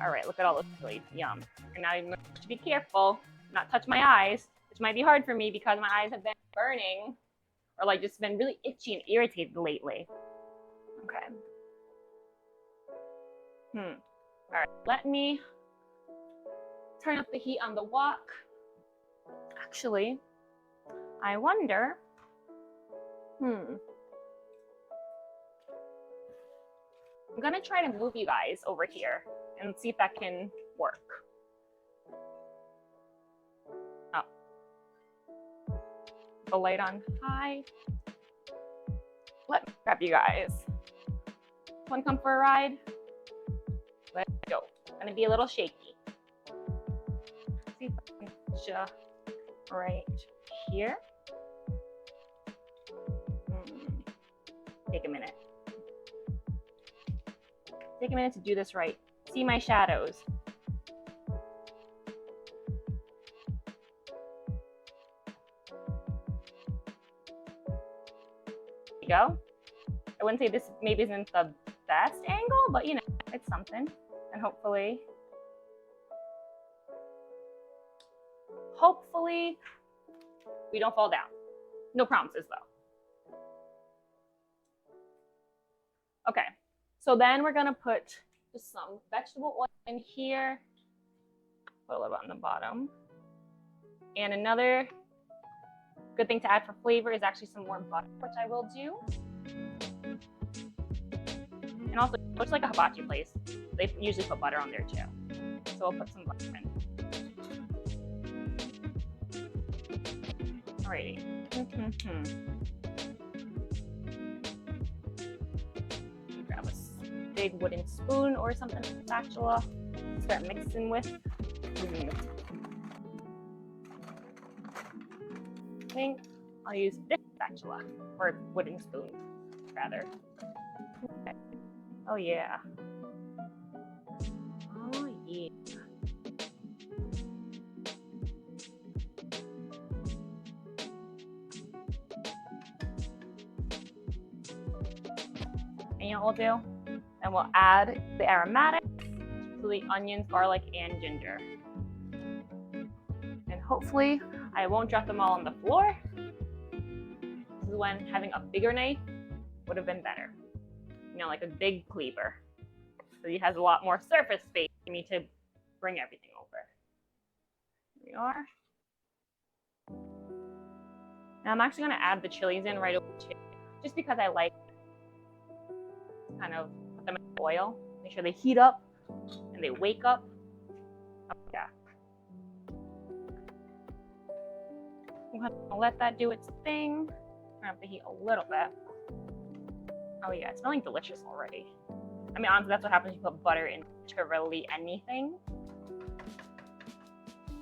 all right, look at all those chilies. Yum. And now you have to be careful, not touch my eyes, which might be hard for me because my eyes have been burning or like just been really itchy and irritated lately. Okay. All right, let me turn up the heat on the wok. Actually, I wonder, I'm gonna try to move you guys over here and see if that can work. Oh. The light on high. Let me grab you guys. Wanna come for a ride? Let's go. Gonna be a little shaky. Let's see if I can just right here. Take a minute. Take a minute to do this right. See my shadows. There you go. I wouldn't say this maybe isn't the best angle, but it's something. And hopefully we don't fall down. No promises though. Okay, so then we're gonna put just some vegetable oil in here. Put a little bit on the bottom. And another good thing to add for flavor is actually some more butter, which I will do. And also, looks like a hibachi place. They usually put butter on there too. So we'll put some butter in. Alrighty. Grab a big wooden spoon or something, spatula. Start mixing with. I think I'll use this spatula, or wooden spoon, rather. Okay. Oh yeah. Oh yeah. And you know what we'll do? And we'll add the aromatics to the onions, garlic, and ginger. And hopefully I won't drop them all on the floor. This is when having a bigger knife would have been better. You know, like a big cleaver. So it has a lot more surface space for me to bring everything over. Here we are. Now I'm actually going to add the chilies in right away too, just because I like kind of put them in oil. Make sure they heat up and they wake up. Oh, yeah. I'm going to let that do its thing. Turn up the heat a little bit. Oh yeah, it's smelling delicious already. I mean, honestly, that's what happens when you put butter into really anything.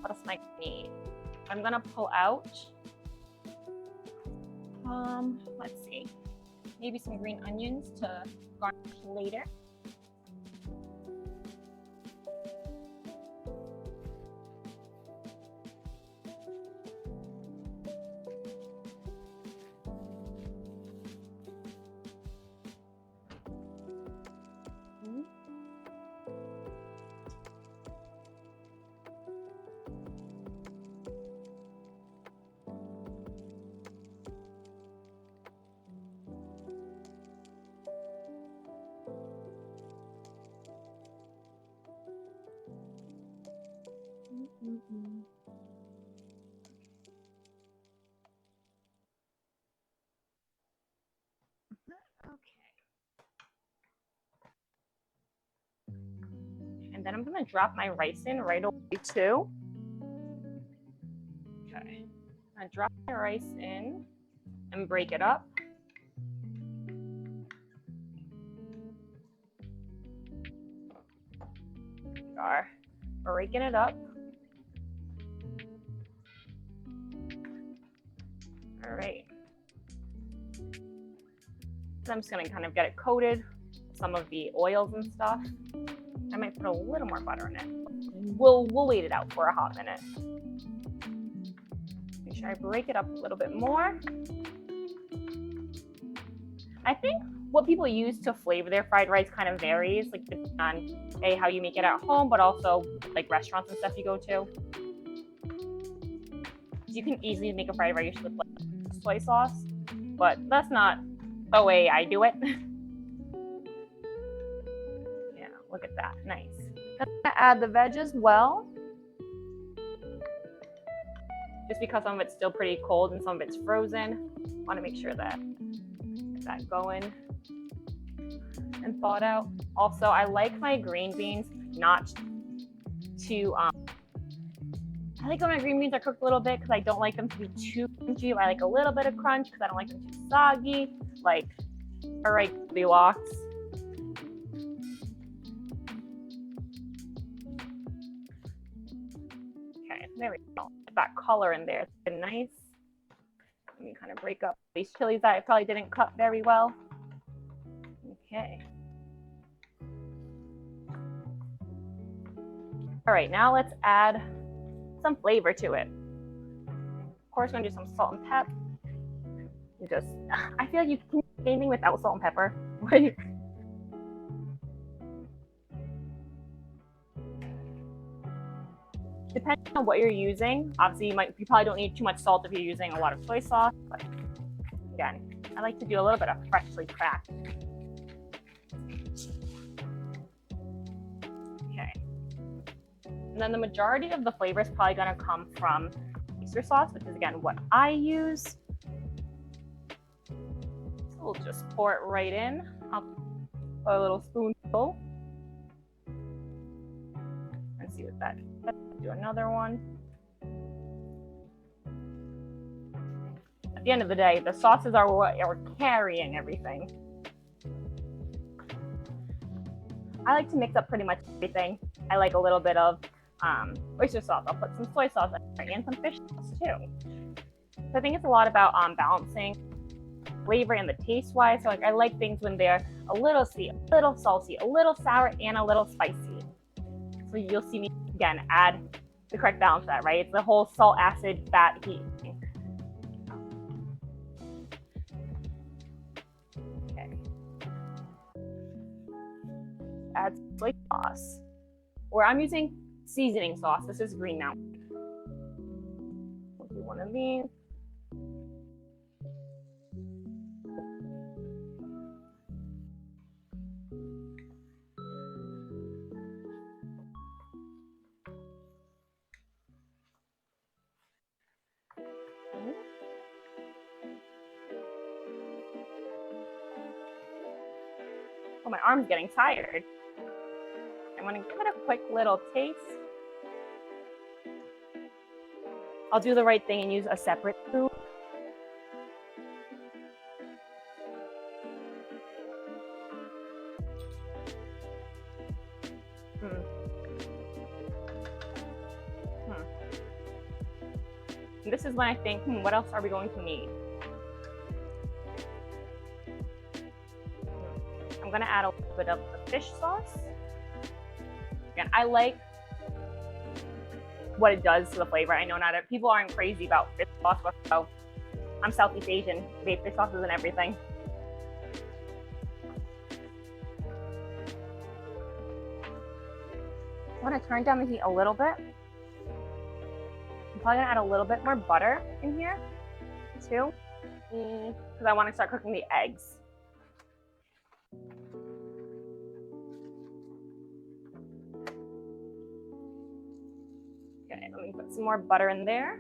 What else am I gonna need? I'm gonna pull out, let's see, maybe some green onions to garnish later. Okay. And then I'm gonna drop my rice in right away too. Okay. I'm gonna drop my rice in and break it up. We're breaking it up. All right. So I'm just gonna kind of get it coated with some of the oils and stuff. I might put a little more butter in it. We'll wait it out for a hot minute. Make sure I break it up a little bit more. I think what people use to flavor their fried rice kind of varies, like depending on how you make it at home, but also like restaurants and stuff you go to. You can easily make a fried rice with like soy sauce, but that's not the way I do it. Yeah, look at that, nice. I'm gonna add the veg as well, just because some of it's still pretty cold and some of it's frozen. Want to make sure that that's going and thawed out. Also, I like my green beans not to I like when my green beans are cooked a little bit because I don't like them to be too crunchy. I like a little bit of crunch because I don't like them too soggy. Like, all right, Goldilocks. Okay, there we go. Get that color in there. It's been nice. Let me kind of break up these chilies that I probably didn't cut very well. Okay. All right, now let's add some flavor to it. Of course, we're gonna do some salt and pep. I feel like you can do anything without salt and pepper. Depending on what you're using, obviously you probably don't need too much salt if you're using a lot of soy sauce, but again, I like to do a little bit of freshly cracked. Okay. And then the majority of the flavor is probably gonna come from oyster sauce, which is again what I use. So we'll just pour it right in. I'll put a little spoonful. And see what that is. Let's do another one. At the end of the day, the sauces are what are carrying everything. I like to mix up pretty much everything. I like a little bit of oyster sauce. I'll put some soy sauce and some fish sauce too. So I think it's a lot about balancing flavor and the taste wise. So like I like things when they're a little sweet, a little salty, a little sour, and a little spicy. So you'll see me again add the correct balance of that, right? It's the whole salt, acid, fat, heat. Okay. Add soy sauce. Or I'm using seasoning sauce. This is green now. We'll do one of these. Oh, my arm's getting tired. I'm gonna give it a quick little taste. I'll do the right thing and use a separate spoon. And this is when I think, what else are we going to need? I'm gonna add a little bit of the fish sauce. Again, I like what it does to the flavor. I know not people aren't crazy about fish sauce, but so I'm Southeast Asian. They have fish sauces and everything. I'm gonna turn down the heat a little bit. I'm probably gonna add a little bit more butter in here too, because I want to start cooking the eggs. Okay, let me put some more butter in there.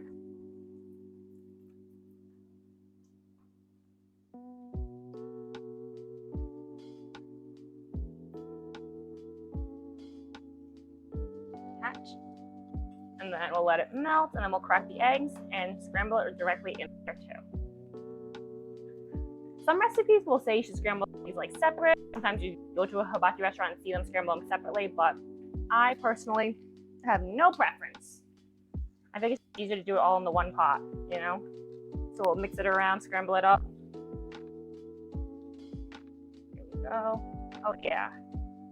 And then we'll let it melt, and then we'll crack the eggs and scramble it directly in there too. Some recipes will say you should scramble these like separate. Sometimes you go to a hibachi restaurant and see them scramble them separately, but I personally have no preference. I think it's easier to do it all in the one pot, you know? So we'll mix it around, scramble it up. Here we go. Oh yeah.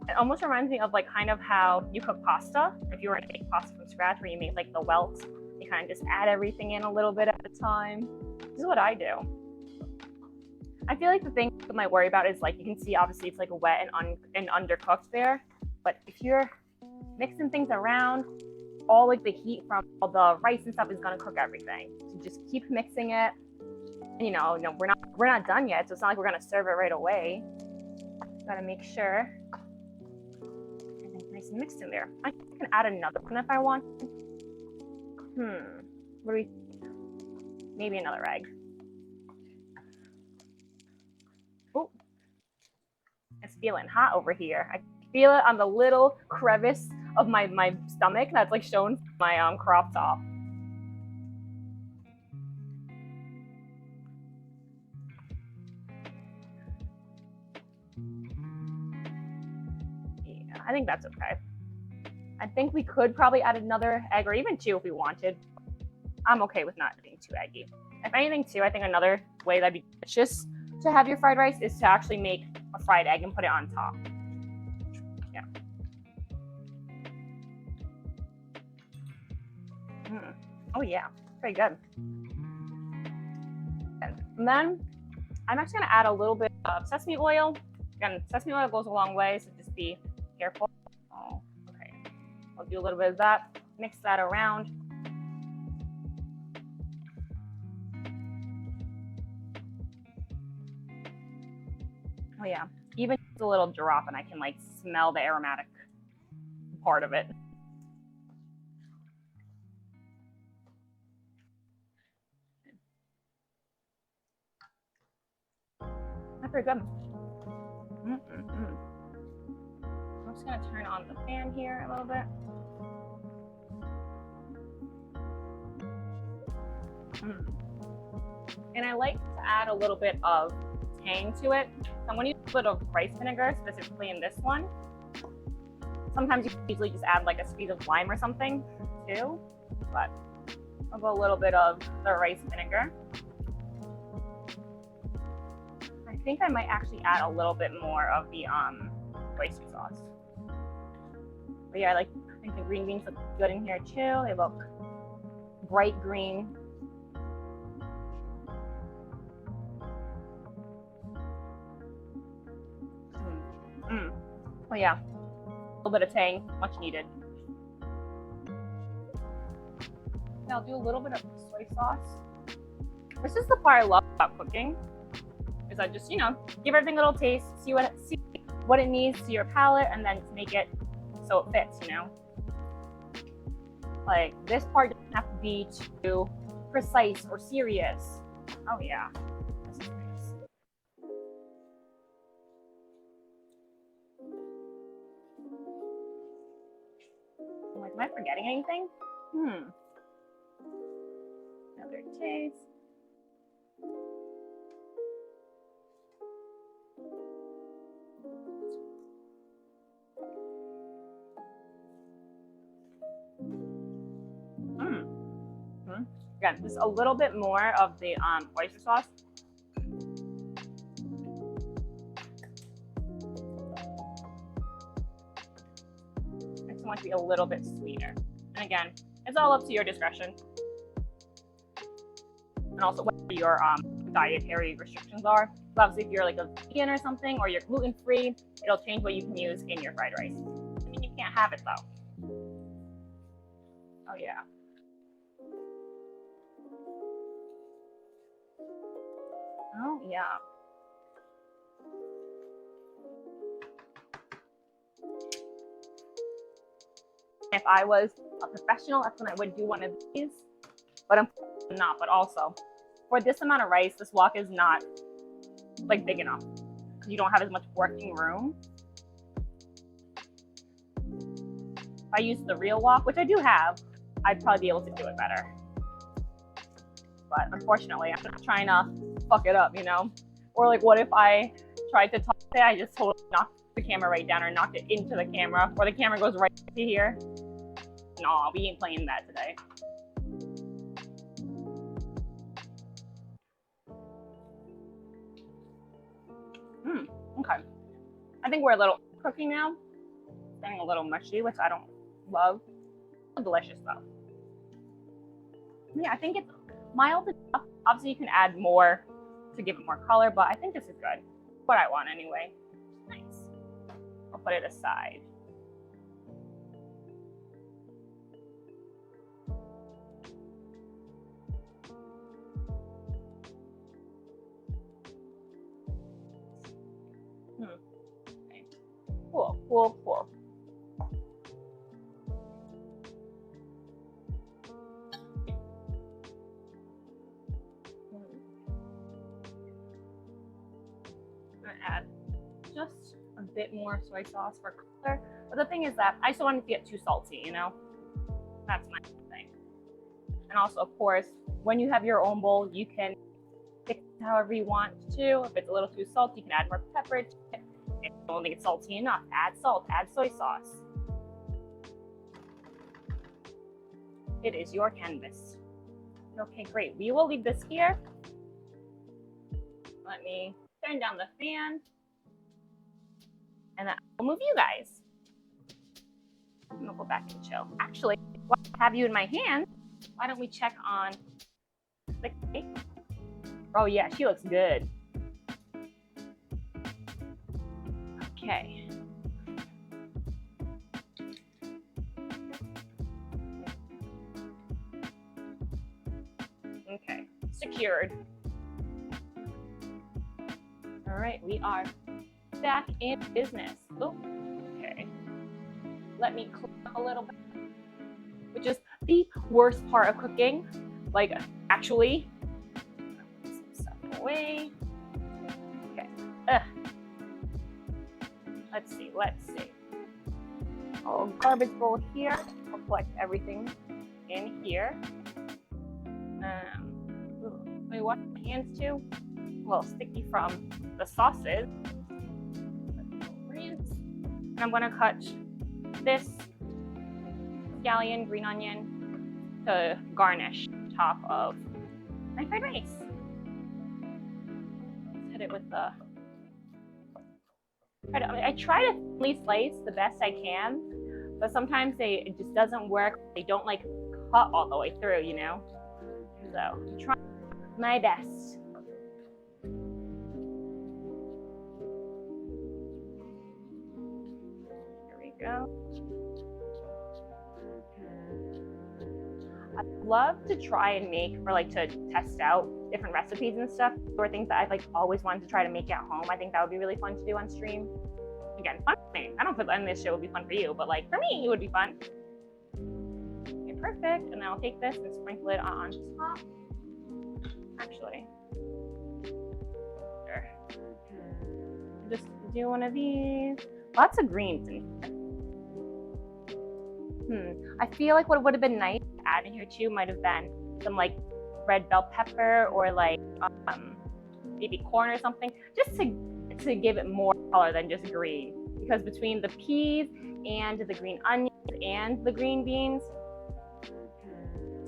It almost reminds me of like kind of how you cook pasta. If you were to make pasta from scratch, where you make like the welt, you kind of just add everything in a little bit at a time. This is what I do. I feel like the thing I might worry about is like you can see obviously it's like wet and undercooked there, but if you're mixing things around, all like the heat from all the rice and stuff is gonna cook everything. So just keep mixing it. And, you know, we're not done yet, so it's not like we're gonna serve it right away. Gotta make sure. Nice and mixed in there. I can add another one if I want. What do we think? Maybe another egg. Oh, it's feeling hot over here. I feel it on the little crevice of my stomach that's like shown my crop top. I think that's okay. I think we could probably add another egg or even two if we wanted. I'm okay with not being too eggy. If anything too, I think another way that'd be delicious to have your fried rice is to actually make a fried egg and put it on top. Yeah. Oh yeah, very good. And then I'm actually gonna add a little bit of sesame oil. Again, sesame oil goes a long way, so just be careful. Oh, okay. I'll do a little bit of that, mix that around. Oh yeah, even just a little drop and I can like smell the aromatic part of it. That's very good. I'm just gonna turn on the fan here a little bit. And I like to add a little bit of tang to it. So I'm gonna use a bit of rice vinegar, specifically in this one. Sometimes you can usually just add like a squeeze of lime or something too, but I'll go a little bit of the rice vinegar. I think I might actually add a little bit more of the oyster sauce. But yeah, I think the green beans look good in here too. They look bright green. Oh yeah, a little bit of tang, much needed. Now I'll do a little bit of soy sauce. This is the part I love about cooking, is I just, you know, give everything a little taste, see what it needs to your palate, and then make it so it fits, you know. Like, this part doesn't have to be too precise or serious. Oh yeah, this is nice. I'm like, am I forgetting anything? Another taste. Again, just a little bit more of the oyster sauce. I just want it to be a little bit sweeter. And again, it's all up to your discretion. And also what your dietary restrictions are. So obviously if you're like a vegan or something, or you're gluten-free, it'll change what you can use in your fried rice. I mean, you can't have it though. Oh yeah. Oh yeah. If I was a professional, that's when I would do one of these, but I'm not. But also, for this amount of rice, this wok is not like big enough. You don't have as much working room. If I use the real wok, which I do have, I'd probably be able to do it better. But unfortunately, I'm not trying to fuck it up, you know? Or like, what if I tried to talk, say I just totally knocked the camera right down, or knocked it into the camera, or the camera goes right to here? No, we ain't playing that today. Okay. I think we're a little cooking now. It's getting a little mushy, which I don't love. It's delicious though. Yeah, I think it's mild enough. Obviously, you can add more to give it more color, but I think this is good. What I want anyway. Nice. I'll put it aside. Okay. Cool, cool, cool. Add just a bit more soy sauce for color, but the thing is that I still want it to get too salty, you know. That's my thing. And also, of course, when you have your own bowl, you can pick however you want to. If it's a little too salty, you can add more pepper to it. If you don't think it's salty enough, add salt, add soy sauce. It is your canvas. Okay, great. We will leave this here. Let me turn down the fan, and then I'll move you guys. I'm gonna go back and chill. Actually, while I have you in my hand, why don't we check on the cake? Oh yeah, she looks good. Okay. Okay, secured. All right, we are back in business. Oh, okay. Let me clean up a little bit, which is the worst part of cooking. Like, actually, put some stuff away. Okay, let's see. Oh, garbage bowl here. I'll collect everything in here. Let me wash my hands too. A little sticky from the sauces. Rinse. And I'm gonna cut this scallion, green onion to garnish top of my fried rice. Let's hit it with the. I try to thinly slice the best I can, but sometimes it just doesn't work. They don't like cut all the way through, you know. So I'm trying my best. Here we go. I'd love to try and make, or like to test out different recipes and stuff, or things that I've like always wanted to try to make at home. I think that would be really fun to do on stream. Again, fun for me. I don't know if this show would be fun for you, but like for me, it would be fun. Okay, perfect. And then I'll take this and sprinkle it on top. Actually, sure. Just do one of these. Lots of greens in here. I feel like what would have been nice to add in here too might have been some like red bell pepper or like maybe corn or something, just to give it more color than just green. Because between the peas and the green onions and the green beans, it's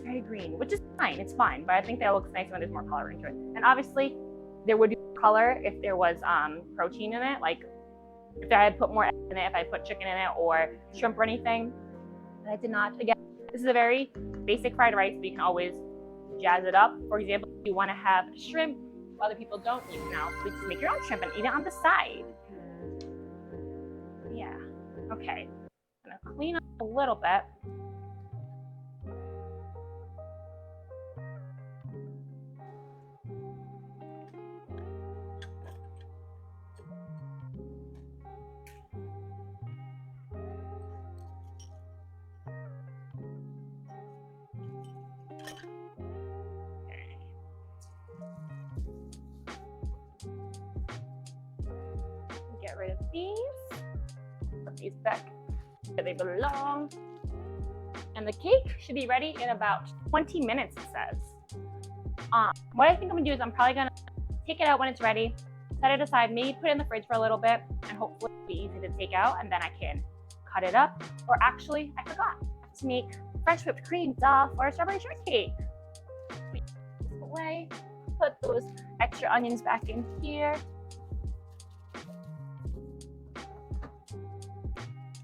very green, which is fine. It's fine, but I think that looks nice when there's more color into it. And obviously, there would be color if there was protein in it, like if I had put more eggs in it, if I put chicken in it or shrimp or anything. But I did not. Again, this is a very basic fried rice, but you can always jazz it up. For example, if you want to have shrimp, other people don't, you can now just make your own shrimp and eat it on the side. Yeah. Okay. I'm gonna clean up a little bit. Get rid of these. Put these back where they belong. And the cake should be ready in about 20 minutes, it says. What I think I'm gonna do is I'm probably gonna take it out when it's ready, set it aside, maybe put it in the fridge for a little bit, and hopefully it'll be easy to take out, and then I can cut it up. Or actually, I forgot to make fresh whipped cream for a strawberry shortcake. Away, put those extra onions back in here.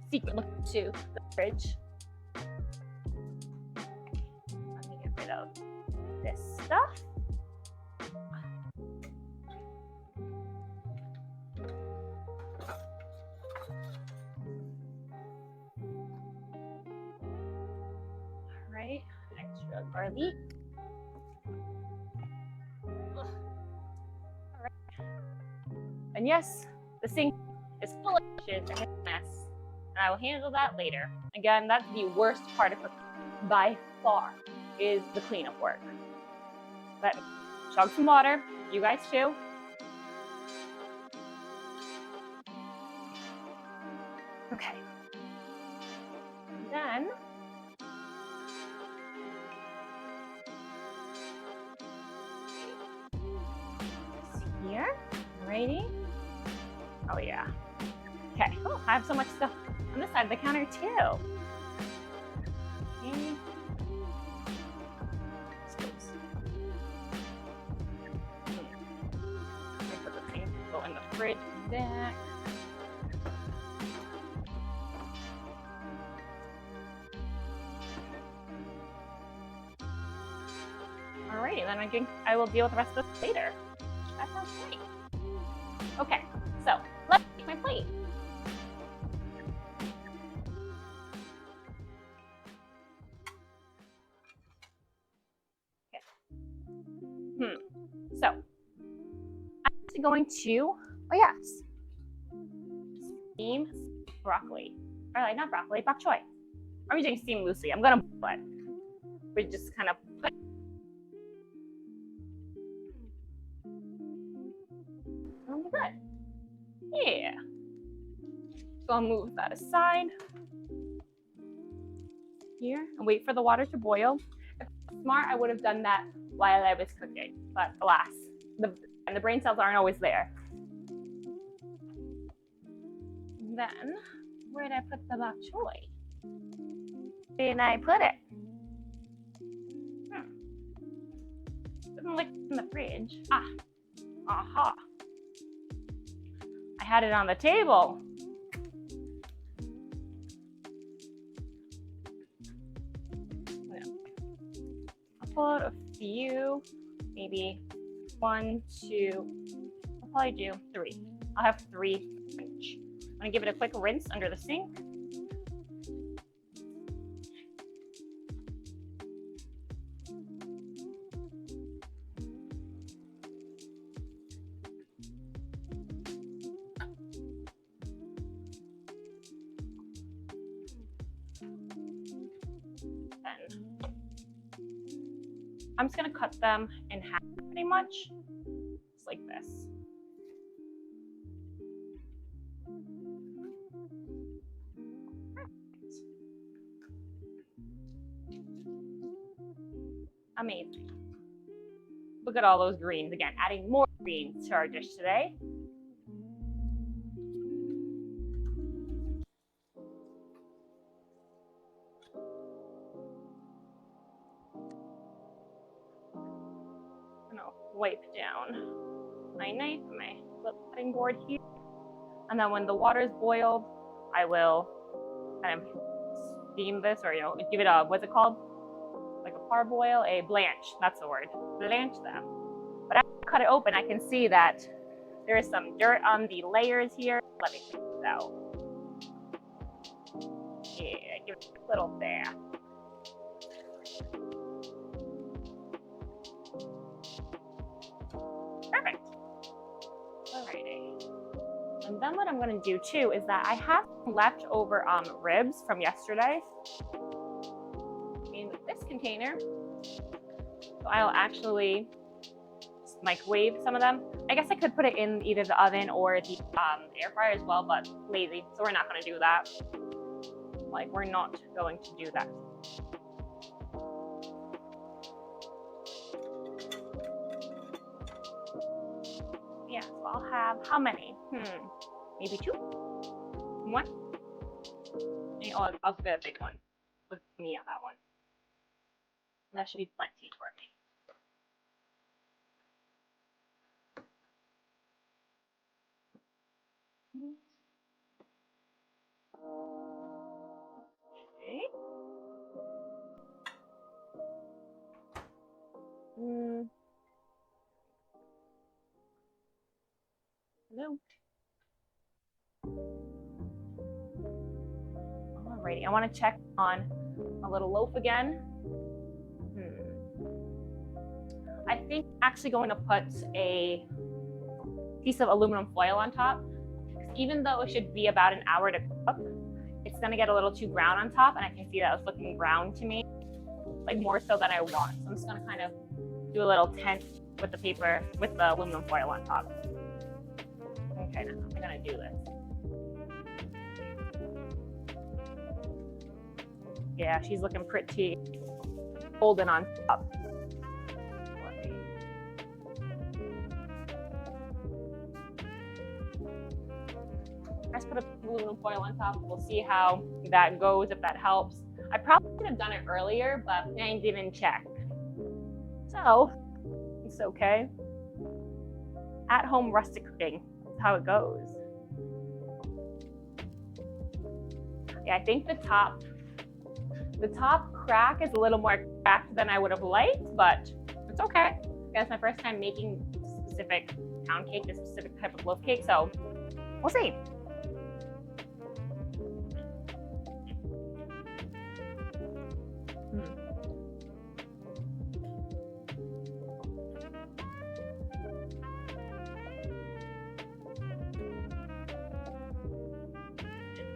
Secret look to the fridge. Let me get rid of this stuff. All right, extra garlic. All right. And yes, the sink is full of dishes and it's a mess. And I will handle that later. Again, that's the worst part of cooking by far, is the cleanup work. But chug some water, you guys too. Okay. And then here, righty. Oh yeah. Okay. Oh, I have so much stuff on this side of the counter too. Okay. Let me put the thing go in the fridge back. Alrighty, then I will deal with the rest of this later. That sounds great. Okay, so let's make my plate. So I'm actually going to, steam broccoli. Or like not broccoli, bok choy. I'm using steam loosely. I'm gonna but we just kind of put good. Yeah. So I'll move that aside here and wait for the water to boil. If I was smart, I would have done that while I was cooking, but alas, the brain cells aren't always there. And then, where did I put the bok choy? Where did I put it? Didn't look in the fridge. Aha. I had it on the table. I'll put a few, maybe 1, 2, I'll probably do 3. I'll have 3 each. I'm gonna give it a quick rinse under the sink. I'm just gonna cut them in half pretty much, just like this. Amazing. Look at all those greens. Again, adding more greens to our dish today. I'm gonna wipe down my knife, my cutting board here. And then when the water's boiled, I will kind of steam this, or give it a, what's it called? Like a parboil, a blanch, that's the word. Blanch them. But after I cut it open, I can see that there is some dirt on the layers here. Let me take this out. Yeah, give it a little there. Perfect. Alrighty. And then what I'm gonna do too is that I have leftover ribs from yesterday in this container. So I'll actually microwave some of them. I guess I could put it in either the oven or the air fryer as well, but lazy, so we're not gonna do that. Like, we're not going to do that. Yeah, so I'll have, how many? Maybe 2? 1? I'll get a big one with me on that one. That should be plenty for me. Okay. Hello. Alrighty, I want to check on a little loaf again. I think I'm actually going to put a piece of aluminum foil on top. Even though it should be about an hour to cook, it's gonna get a little too brown on top, and I can see that it's looking brown to me, like more so than I want. So I'm just gonna kind of do a little tent with the paper, with the aluminum foil on top. Okay, now I'm gonna do this. Yeah, she's looking pretty golden on top. I just put a aluminum foil on top. We'll see how that goes, if that helps. I probably could have done it earlier, but I didn't check. So, it's okay. At-home rustic cooking is how it goes. Yeah, I think the top crack is a little more cracked than I would have liked, but it's okay. It's my first time making a specific pound cake, this specific type of loaf cake, so we'll see.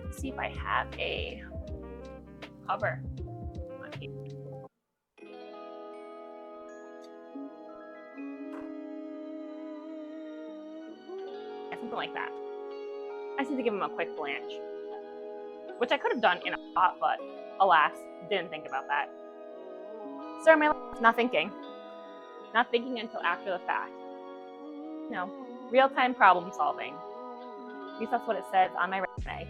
Let's see if I have a cover. Something like that. I just need to give them a quick blanch. which I could have done in a pot, but alas, didn't think about that. Started my life not thinking until after the fact. You know, real-time problem solving. At least that's what it says on my resume.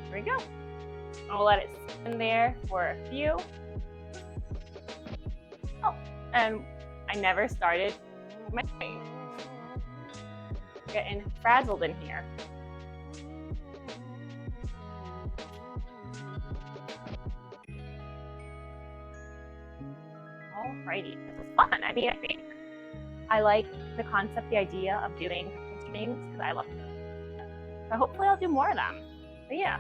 There we go. I'll let it sit in there for a few. Oh, and I never started my thing. Getting frazzled in here. Alrighty, this was fun. I mean, I think I like the concept, the idea of doing streams because I love it. So hopefully I'll do more of them. But yeah,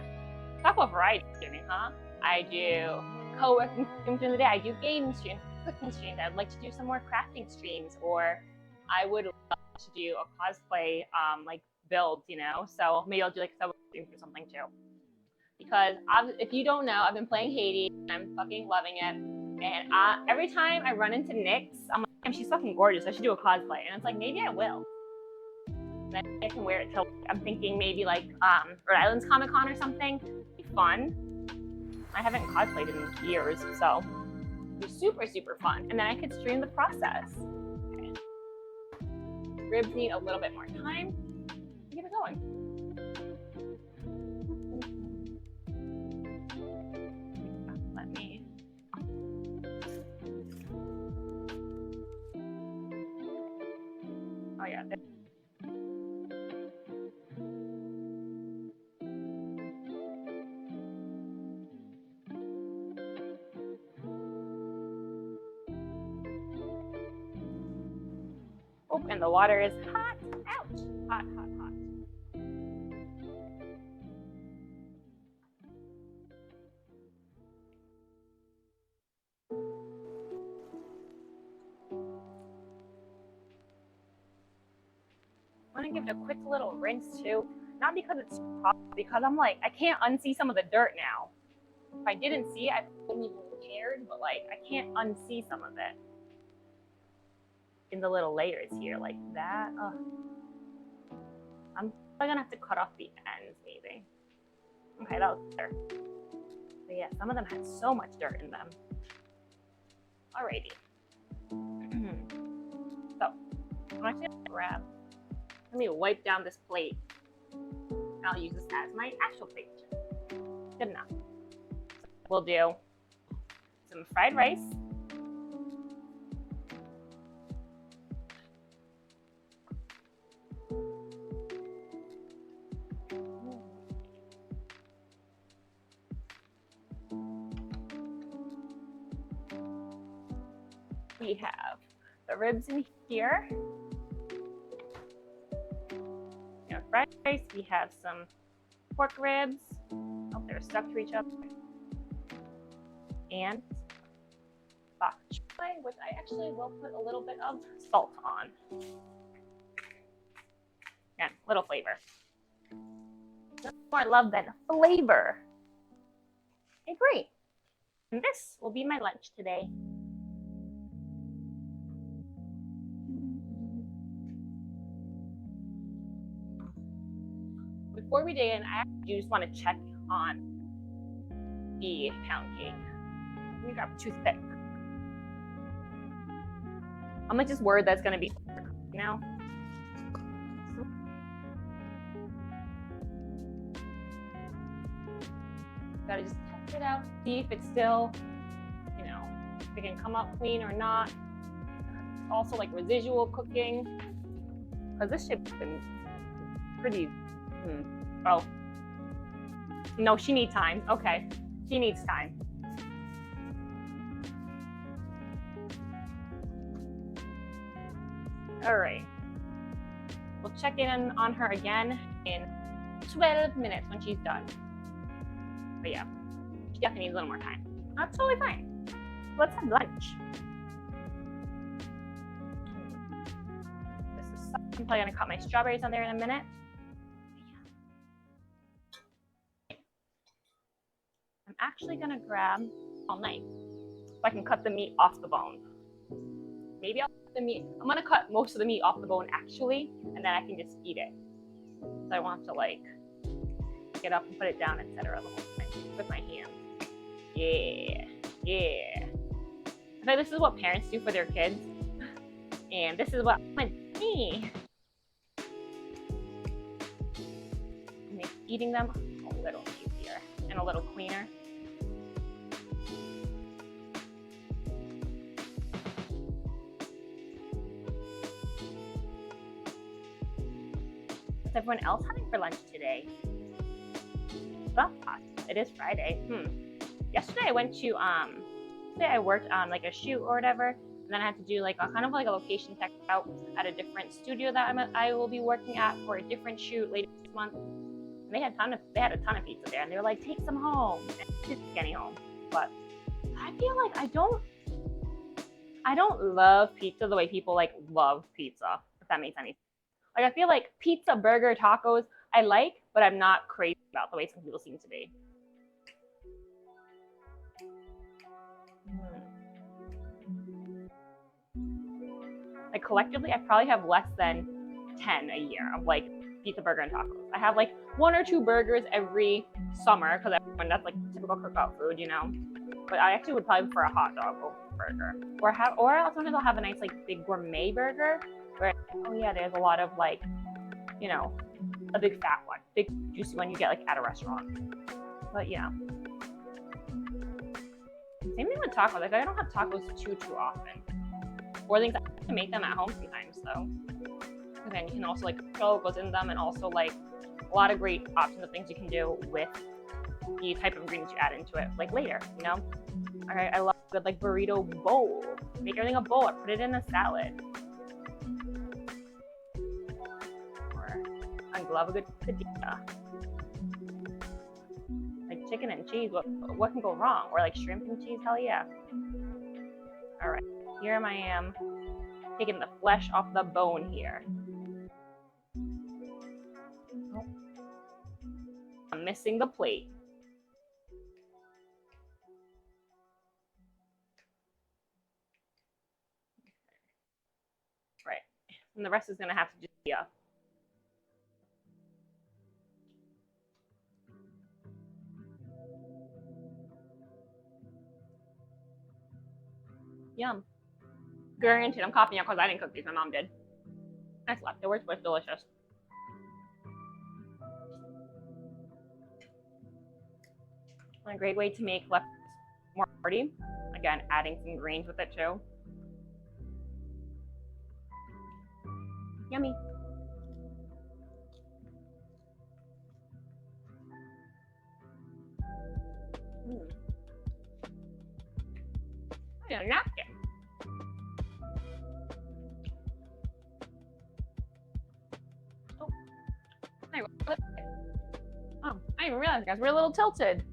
talk about variety streaming, huh? I do co-working streams during the day. I do game streams, cooking streams. I'd like to do some more crafting streams, or I would love to do a cosplay like build, you know? So maybe I'll do like a stream or something too. Because if you don't know, I've been playing Hades and I'm fucking loving it. And every time I run into Nyx, I'm like, damn, she's fucking gorgeous. I should do a cosplay. And it's like, maybe I will. Then I can wear it till I'm thinking maybe like Rhode Island's Comic Con or something. It'd be fun. I haven't cosplayed in years, so it'd be super, super fun. And then I could stream the process. Okay. Ribs need a little bit more time. Get it going. Let me. Oh yeah. Oh, and the water is hot. Ouch. Hot, hot, hot. I'm gonna give it a quick little rinse too. Not because it's hot, because I'm like, I can't unsee some of the dirt now. If I didn't see it, I wouldn't even cared, but like, I can't unsee some of it. In the little layers here, like that. Ugh. I'm probably gonna have to cut off the ends, maybe. Okay, that was better. But yeah, some of them had so much dirt in them. Alrighty. So, I'm actually gonna grab. Let me wipe down this plate. I'll use this as my actual plate. Good enough. So we'll do some fried rice. We have the ribs in here. Fried rice. We have some pork ribs. Oh, they're stuck to each other. And bok choy, which I actually will put a little bit of salt on. And little flavor. Nothing more love than flavor. Okay, great. And this will be my lunch today. Before we dig in, I actually just want to check on the pound cake. Let me grab a toothpick. I'm like just worried that's gonna be, you know. Gotta just test it out, see if it's still, you know, if it can come out clean or not. Also like residual cooking, because this shit's been pretty. Oh, no, she needs time. Okay, she needs time. All right, we'll check in on her again in 12 minutes when she's done. But yeah, she definitely needs a little more time. That's totally fine. Let's have lunch. This is I'm probably gonna cut my strawberries on there in a minute. I'm actually gonna grab a knife so I can cut the meat off the bone. maybe I'll cut the meat. I'm gonna cut most of the meat off the bone actually, and then I can just eat it. So I won't have to like get up and put it down, etc. the whole time with my hands. Yeah, yeah. I think this is what parents do for their kids, and this is what me makes eating them a little easier and a little cleaner. What's everyone else having for lunch today? Well, it is Friday. Yesterday I went to yesterday I worked on like a shoot or whatever, and then I had to do like a kind of like a location check out at a different studio that I will be working at for a different shoot later this month. And they had a ton of pizza there, and they were like, take some home. And I didn't take any home, but I feel like I don't love pizza the way people like love pizza, if that makes any sense. Like I feel like pizza, burger, tacos I like, but I'm not crazy about the way some people seem to be. Like collectively, I probably have less than 10 a year of like pizza, burger, and tacos. I have like 1 or 2 burgers every summer because that's like typical cookout food, you know. But I actually would probably prefer a hot dog over a burger, or sometimes I'll have a nice like big gourmet burger where oh yeah, there's a lot of like, you know, a big fat one, big juicy one you get like at a restaurant. But yeah. Same thing with tacos. Like I don't have tacos too often. Or things I can make them at home sometimes though. And then you can also like throw what goes in them, and also like a lot of great options of things you can do with the type of ingredients you add into it, like later, you know. I love a good like burrito bowl. Make everything a bowl. Put it in a salad. Or I love a good quesadilla. Like chicken and cheese. What can go wrong? Or like shrimp and cheese. Hell yeah. All right. Here I am, taking the flesh off the bone here. Oh. I'm missing the plate. Right. And the rest is gonna have to just be up. Yum. Guaranteed, I'm copying out because I didn't cook these. My mom did. Nice leftovers, but it's delicious. And a great way to make leftovers more hearty. Again, adding some greens with it too. Yummy. I need a napkin. Oh, I didn't even realize, guys, we're a little tilted.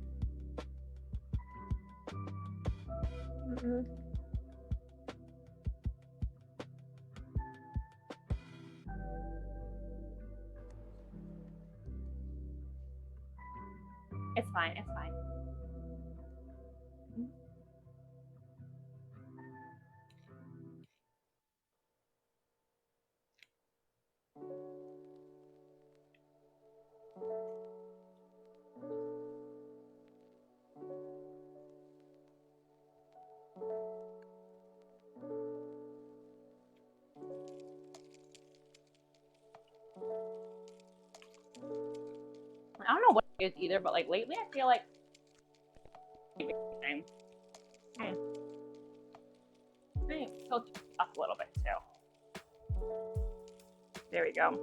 It's fine, it's fine. I don't know what it is either, but like lately I feel like I tilt it up a little bit too. There we go.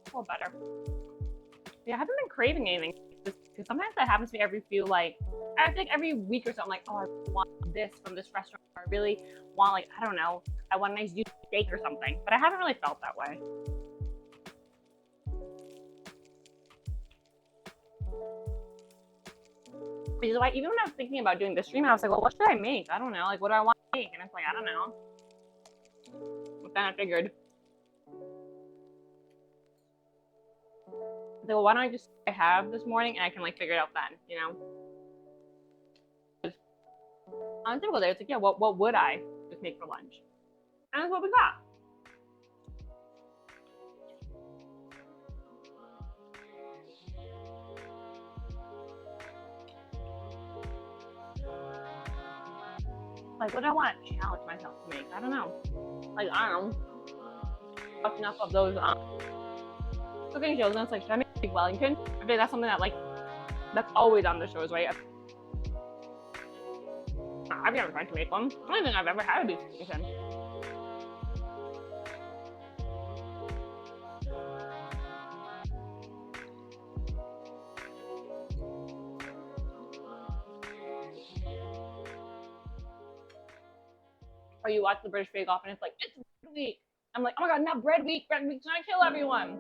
A little better. Yeah, I haven't been craving anything because sometimes that happens to me every I think every week or so. I'm like, oh, I want this from this restaurant. I really want like, I don't know, I want a nice juicy steak or something. But I haven't really felt that way. Which is why even when I was thinking about doing the stream, I was like, well, what should I make? I don't know. Like, what do I want to make? And it's like, I don't know. But then I figured, well, why don't I just have this morning and I can like figure it out then, you know? On a typical day, it's like, yeah, what would I just make for lunch? And that's what we got. Like, what do I want to challenge myself to make? I don't know. Like, I don't know. Watch enough of those cooking shows, and it's like, should I make Wellington? I feel like that's something that, like, that's always on the shows, right? I've never tried to make one. I don't think I've ever had a beef Wellington. Or you watch the British Bake Off and it's like, it's bread week. I'm like, oh my god, not bread week's gonna kill everyone.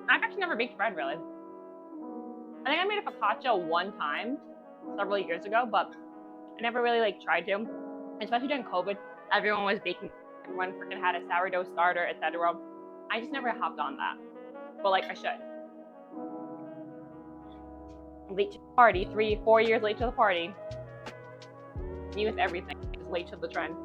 I've actually never baked bread, really. I think I made a focaccia one time, several years ago, but I never really like tried to. Especially during COVID, everyone was baking. Everyone freaking had a sourdough starter, etc. I just never hopped on that, but like I should. Late to the party, 3-4 years late to the party. Me with everything is late to the trend.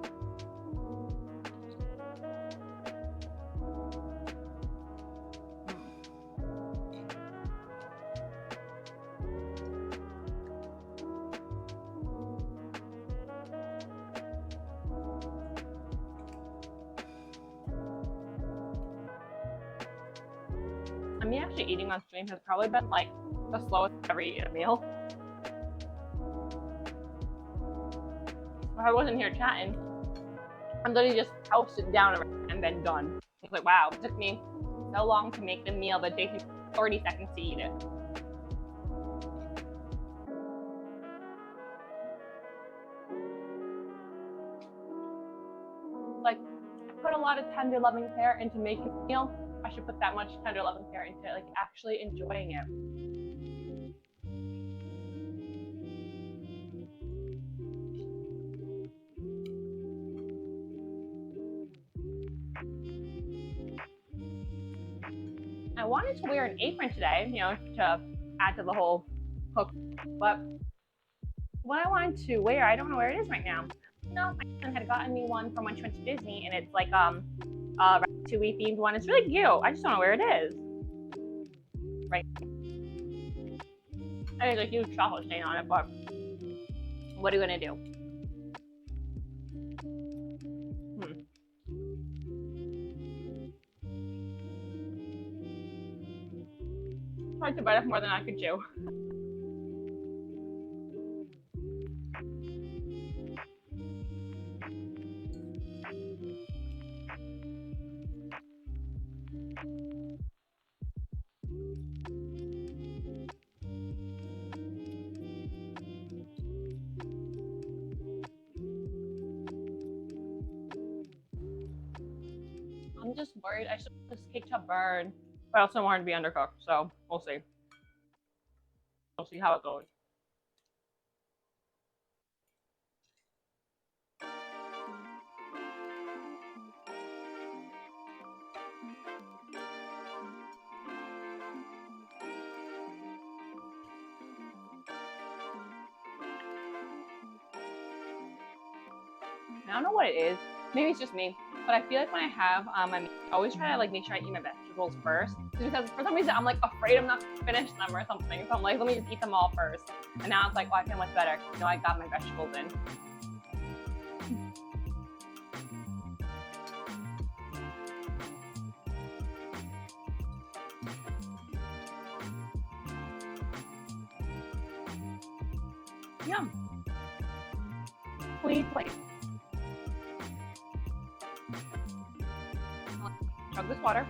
Me actually eating on stream has probably been like the slowest I've ever eaten a meal. If I wasn't here chatting, I'm literally just toasted down and then done. It's like, wow, it took me so long to make the meal, but it takes me 30 seconds to eat it. Like, I put a lot of tender, loving care into making a meal. I should put that much tender, loving care into like actually enjoying it. I wanted to wear an apron today, you know, to add to the whole cook, but what I wanted to wear, I don't know where it is right now. No, my son had gotten me one from when she went to Disney, and it's like Ratatouille themed one. It's really cute. I just don't know where it is. Right. There's a huge chocolate stain on it, but what are you gonna do? Tried to bite off more than I could chew. I'm just worried I should put this cake to burn, but I also want it to be undercooked, so we'll see. We'll see how it goes. I don't know what it is. Maybe it's just me, but I feel like when I have I always try to like make sure I eat my vegetables first, because for some reason I'm like afraid I'm not gonna finish them or something. So I'm like, let me just eat them all first. And now it's like, oh, I feel much better. You know, I got my vegetables in. Yum. Please, please. Chug this water.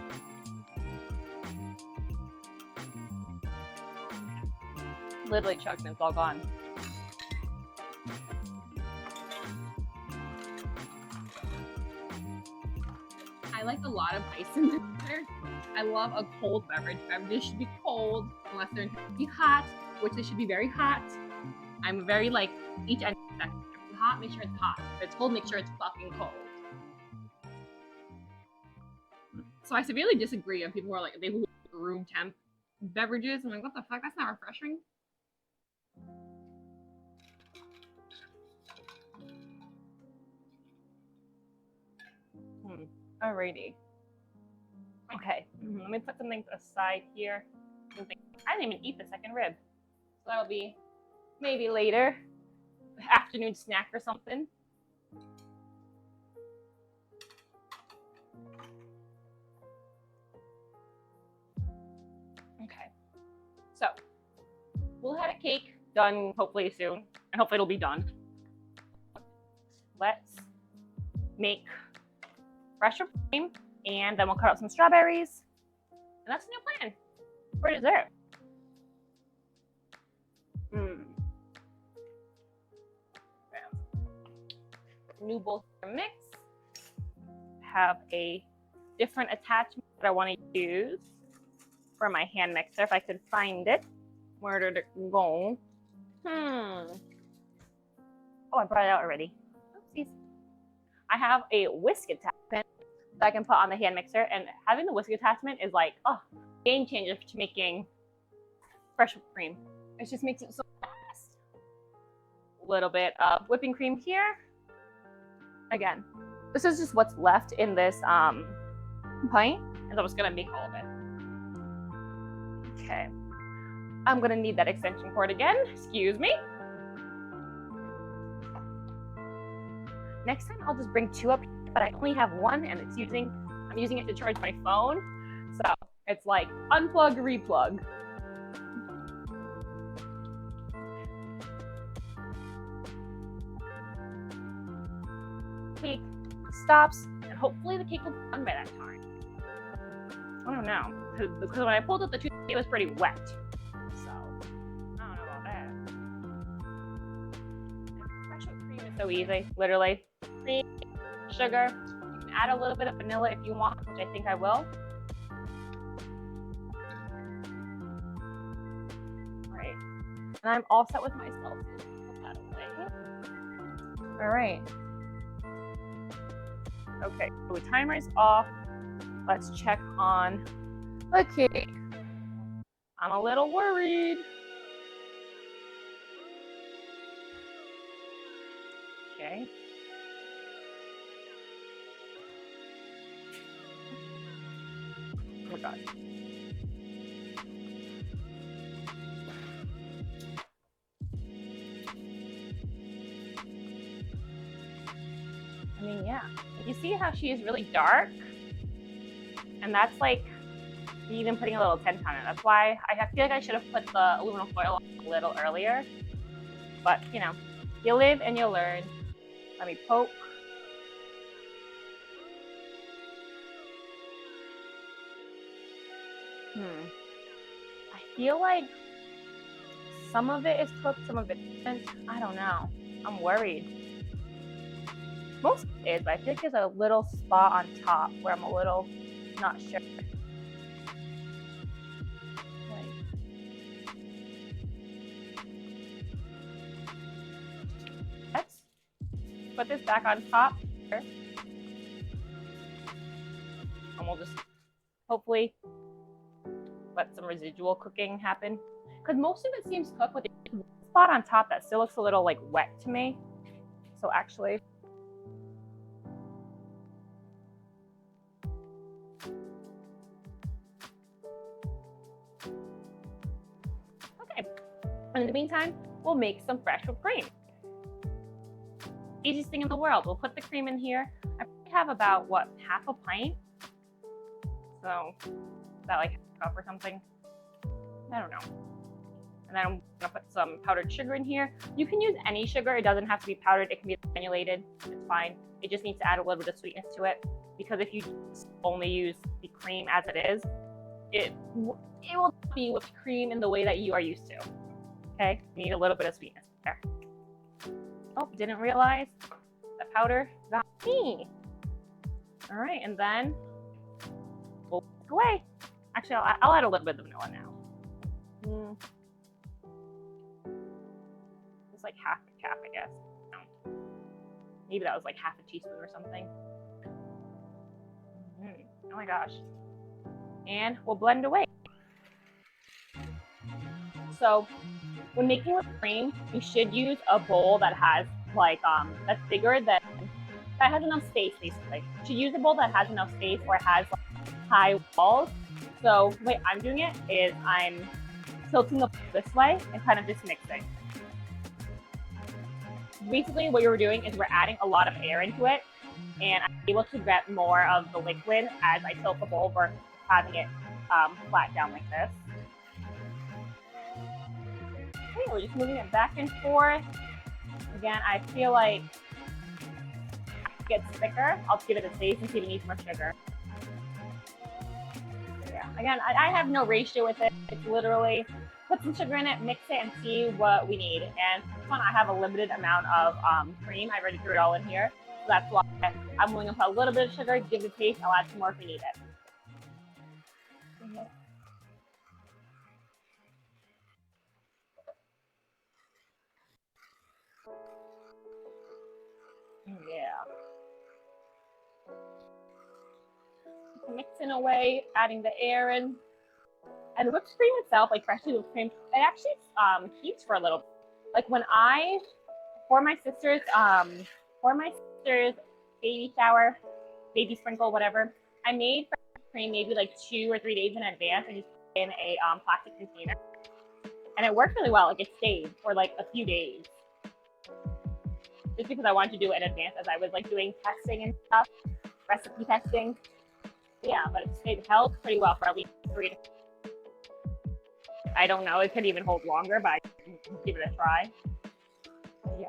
Literally chugged and it's all gone. I like a lot of ice in there. I love a cold beverage. Beverages should be cold unless they're be hot, which they should be very hot. I'm very like each end. If it's hot, make sure it's hot. If it's cold, make sure it's fucking cold. So I severely disagree on people who are like, they room temp beverages. I'm like, what the fuck? That's not refreshing. Alrighty. Okay, let me put some things aside here. I didn't even eat the second rib. So that'll be maybe later, afternoon snack or something. Okay, so we'll have a cake done hopefully soon, and hopefully it'll be done. Let's make fresh whipped cream, and then we'll cut out some strawberries, and that's the new plan for dessert. New bowl mix. Have a different attachment that I want to use for my hand mixer if I could find it. Where did it go? Oh, I brought it out already. Oopsies. I have a whisk attachment that I can put on the hand mixer, and having the whisk attachment is like, oh, game changer to making fresh whipped cream. It just makes it so fast. A little bit of whipping cream here. Again, this is just what's left in this pint, and I'm just gonna make all of it. Okay, I'm gonna need that extension cord again. Excuse me. Next time I'll just bring 2 up here, but I only have 1, and I'm using it to charge my phone. So it's like unplug, replug. Cake stops, and hopefully the cake will be done by that time. I don't know, because when I pulled up the tooth, it was pretty wet. So I don't know about that. Fresh whipped cream is so easy, literally. Cream, sugar. You can add a little bit of vanilla if you want, which I think I will. All right, and I'm all set with myself. Put that away. All right. Okay, so the timer is off. Let's check on the cake. I'm a little worried. Okay. Oh my God. I mean, yeah. You see how she is really dark? And that's like even putting a little tint on it. That's why I feel like I should have put the aluminum foil on a little earlier. But, you know, you live and you learn. Let me poke. I feel like some of it is cooked, some of it isn't. I don't know. I'm worried. Most of it is, but I think there's a little spot on top where I'm a little not sure. Let's put this back on top here. And we'll just hopefully let some residual cooking happen. Because most of it seems cooked, with a spot on top that still looks a little like wet to me. So actually, in the meantime, we'll make some fresh whipped cream. Easiest thing in the world. We'll put the cream in here. I probably have about, what, half a pint? So, is that like half a cup or something? I don't know. And then I'm gonna put some powdered sugar in here. You can use any sugar. It doesn't have to be powdered. It can be granulated. It's fine. It just needs to add a little bit of sweetness to it. Because if you only use the cream as it is, it will not be whipped cream in the way that you are used to. Okay, need a little bit of sweetness there. Oh, didn't realize the powder got me. All right, and then we'll walk away. Actually, I'll add a little bit of vanilla now. It's like half a cap, I guess. No. Maybe that was like half a teaspoon or something. Oh my gosh. And we'll blend away. So when making whipped cream, you should use a bowl that has like that's bigger than that has enough space, basically. You should use a bowl that has enough space or has like, high walls. So the way I'm doing it is I'm tilting the bowl this way and kind of just mixing. Basically what you're doing is we're adding a lot of air into it, and I'm able to get more of the liquid as I tilt the bowl versus having it flat down like this. Okay, we're just moving it back and forth. Again, I feel like it gets thicker. I'll give it a taste and see if it needs more sugar. Yeah, again, I have no ratio with it. It's literally put some sugar in it, mix it, and see what we need. And this one, I have a limited amount of cream. I already threw it all in here. So that's why I'm willing to put a little bit of sugar, give it a taste. I'll add some more if we need it. Yeah. Mixing away, adding the air in. And whipped cream itself, like freshly whipped cream, it actually keeps for a little bit. Like when for my sister's baby shower, baby sprinkle, whatever, I made fresh cream maybe like 2 or 3 days in advance and just put it in a plastic container. And it worked really well. Like it stayed for like a few days. Just because I wanted to do it in advance as I was like doing testing and stuff, recipe testing. Yeah, but it held pretty well for at least 3 to 4 days. I don't know, it could even hold longer, but I can give it a try. Yeah.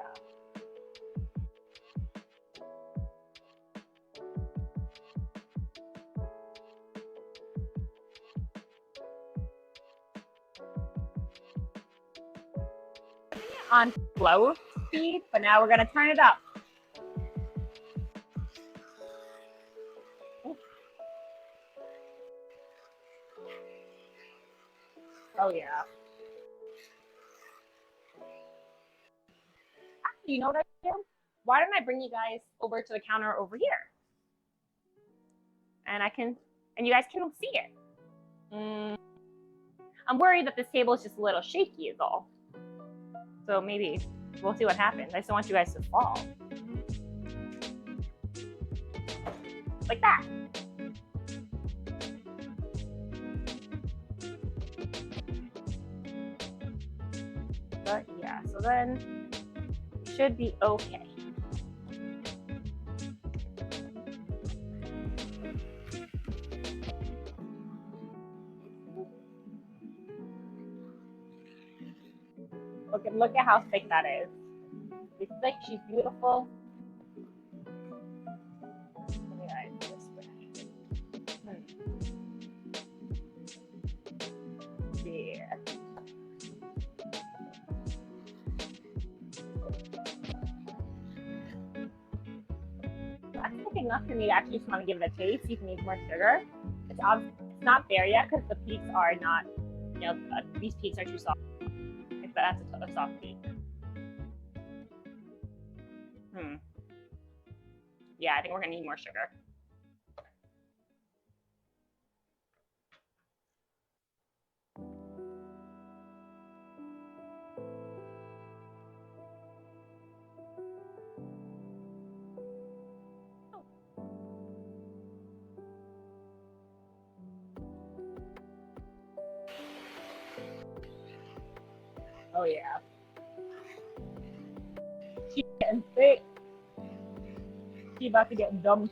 On slow speed, but now we're gonna turn it up. Oh yeah. Actually, you know what I do? Why don't I bring you guys over to the counter over here? And you guys can see it. I'm worried that this table is just a little shaky is all. So maybe we'll see what happens. I just don't want you guys to fall. Like that. But yeah, so then it should be okay. Look at how thick that is. It's thick, she's beautiful. Yeah. That's like enough for me to actually just want to give it a taste. You can use more sugar. It's not there yet because the peaks are not, these peaks are too soft. That's a soft peak. Yeah, I think we're gonna need more sugar. Oh yeah. She's getting thick. She's about to get dumb.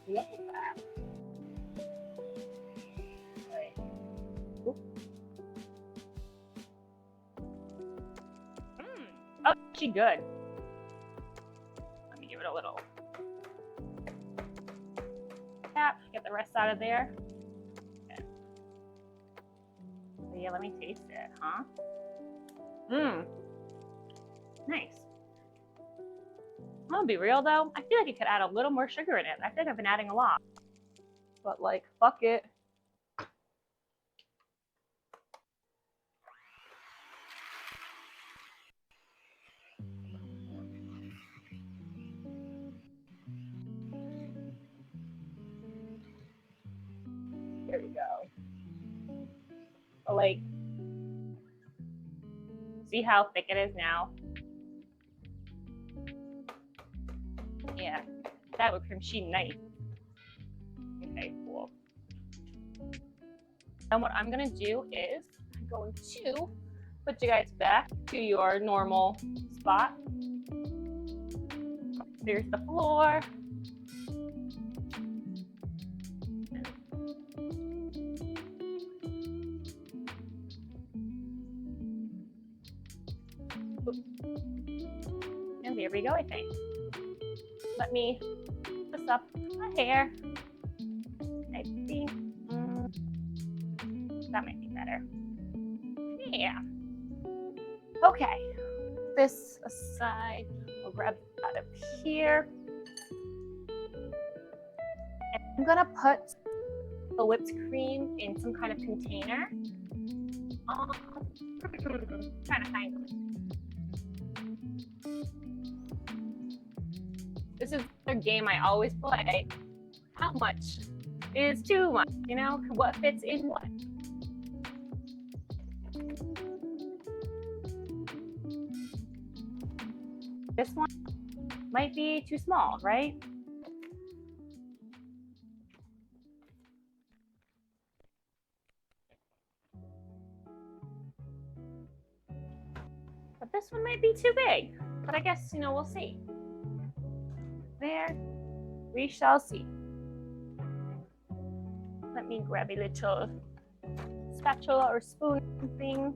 Look at that. Oh, she good. Let me give it a little tap, get the rest out of there. Okay. So yeah, let me taste it, huh? Nice. I'm gonna be real though, I feel like it could add a little more sugar in it. I feel like I've been adding a lot. But like, fuck it. There we go. But like, see how thick it is now? Yeah, that whipped cream, she nice. Okay, cool. And what I'm gonna do is I'm going to put you guys back to your normal spot. There's the floor. And there we go, I think. Let me twist up my hair. I think that might be better. Yeah. Okay. This aside, we'll grab out of here. And I'm gonna put the whipped cream in some kind of container. Trying to find something. This is the game I always play. How much is too much? You know, what fits in what? This one might be too small, right? But this one might be too big. But I guess, you know, we'll see. There, we shall see. Let me grab a little spatula or spoon thing.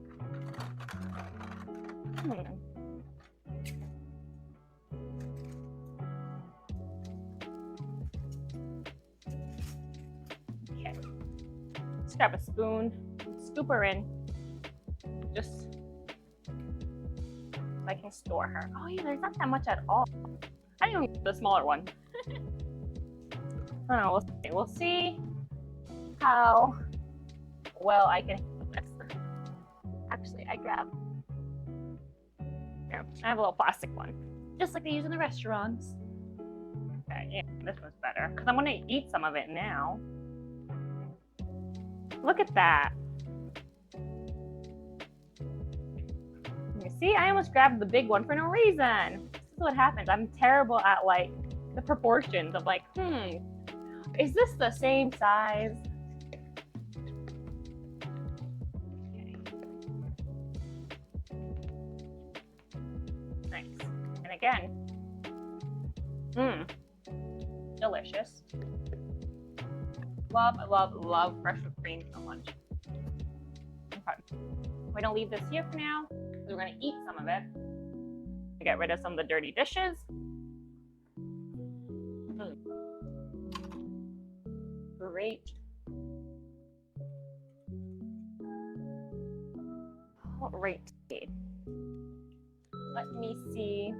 Okay, let's grab a spoon, scoop her in, just so I can store her. Oh yeah, there's not that much at all. I didn't even get the smaller one. I don't know, we'll see how well I can handle this. Actually, I grabbed, here, I have a little plastic one, just like they use in the restaurants. Okay, yeah, this one's better, because I'm gonna eat some of it now. Look at that. You see, I almost grabbed the big one for no reason. This is what happens. I'm terrible at like the proportions of like, is this the same size? Okay. Nice. And again, delicious. Love, love, love fresh whipped cream so much. Okay. We're gonna leave this here for now. We're gonna eat some of it to get rid of some of the dirty dishes. Great. All right. Let me see.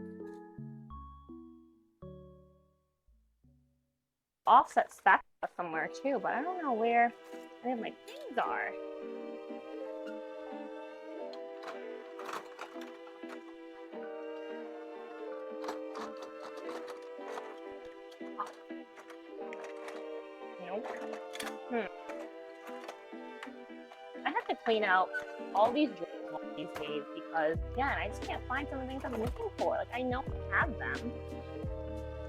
Offset spatula somewhere too, but I don't know where any of my things are. Nope. I have to clean out all these drawers these days because, again, I just can't find some of the things I'm looking for. Like, I know I have them.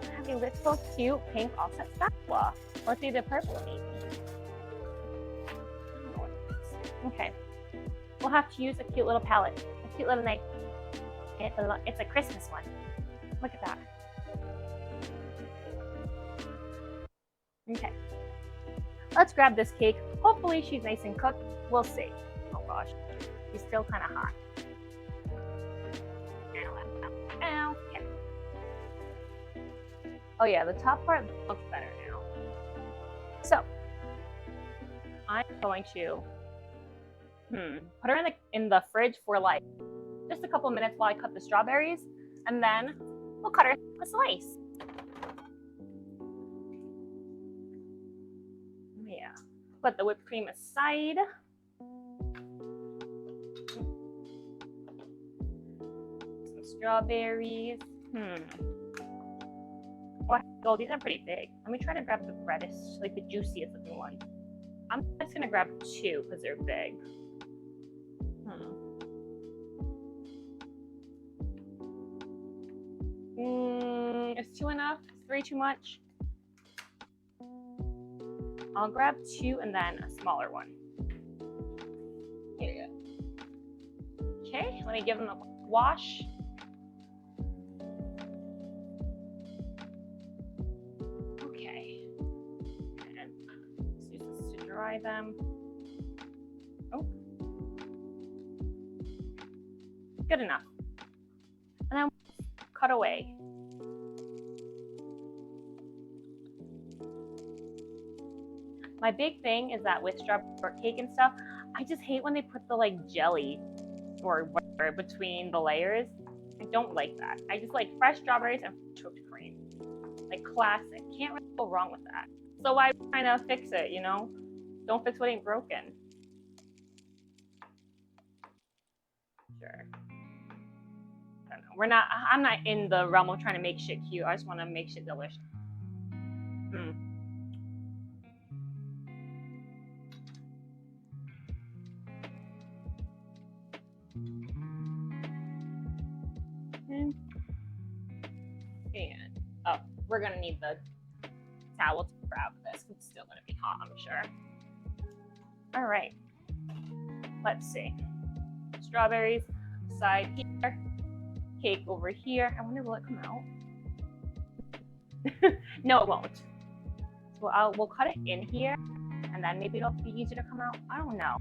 I have a little cute pink offset spatula. Or it's either purple maybe. I don't know what it is. Okay. We'll have to use a cute little palette. A cute little knife. It's a Christmas one. Look at that. Okay. Let's grab this cake. Hopefully she's nice and cooked. We'll see. Oh gosh. She's still kind of hot. Ow. Yeah. Oh yeah, the top part looks better now. So, I'm going to put her in the fridge for like just a couple minutes while I cut the strawberries, and then we'll cut her a slice. Yeah, put the whipped cream aside. Some strawberries. Oh, these are pretty big. Let me try to grab the reddest, like the juiciest looking one. I'm just gonna grab 2 because they're big. Is 2 enough? Is 3 too much? I'll grab 2 and then a smaller one. Here you go. Okay, let me give them a wash. Okay, and let's use this to dry them. Oh, good enough. And then cut away. My big thing is that with strawberry cake and stuff, I just hate when they put the like jelly or whatever between the layers. I don't like that. I just like fresh strawberries and whipped cream. Like classic. Can't really go wrong with that. So why trying to fix it, you know? Don't fix what ain't broken. Sure. I don't know. I'm not in the realm of trying to make shit cute. I just want to make shit delicious. And oh, we're gonna need the towel to grab this. It's still gonna be hot, I'm sure. All right, let's see. Strawberries side here, cake over here. I wonder, will it come out? No, it won't. So we'll cut it in here, and then maybe it'll be easier to come out. I don't know.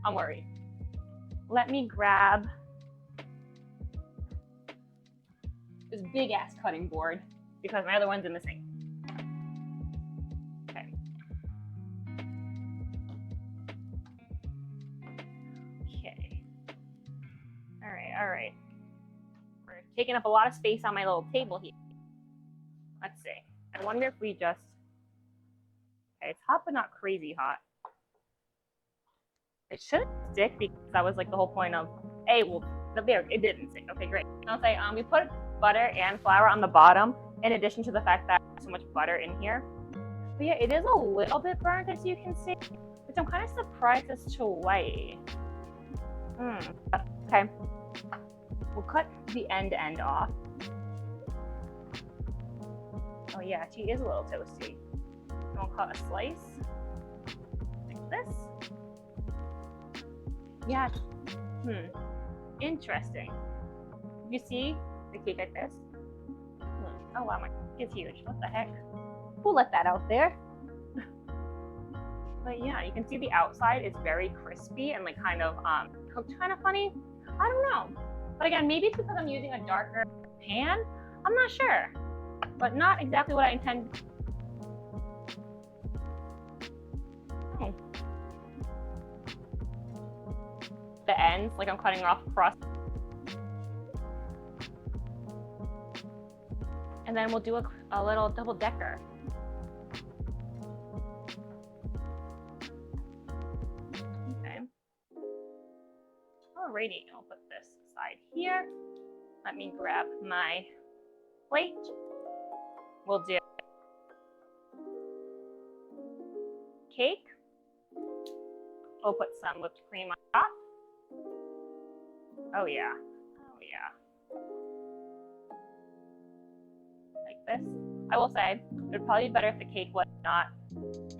I'm worried. Let me grab this big ass cutting board because my other one's in the sink. Okay. Okay. All right. We're taking up a lot of space on my little table here. Let's see. I wonder if we just, okay, it's hot but not crazy hot. It shouldn't stick because that was like the whole point of, hey, well, it didn't stick. Okay, great. I'll say we put butter and flour on the bottom in addition to the fact that there's so much butter in here. But yeah, it is a little bit burnt as you can see, which I'm kind of surprised as to why. Okay, we'll cut the end off. Oh yeah, she is a little toasty. And we'll cut a slice like this. Yeah. Interesting. You see the cake like this? Oh wow, my cake is huge. What the heck? Who let that out there? But yeah, you can see the outside is very crispy and like kind of cooked kind of funny. I don't know. But again, maybe it's because I'm using a darker pan. I'm not sure. But not exactly what I intend. Oh. The ends, like I'm cutting off across. And then we'll do a little double decker. Okay. Alrighty, I'll put this aside here. Let me grab my plate. We'll do cake. We'll put some whipped cream on top. Oh yeah. Oh yeah. Like this. I will say, it would probably be better if the cake was not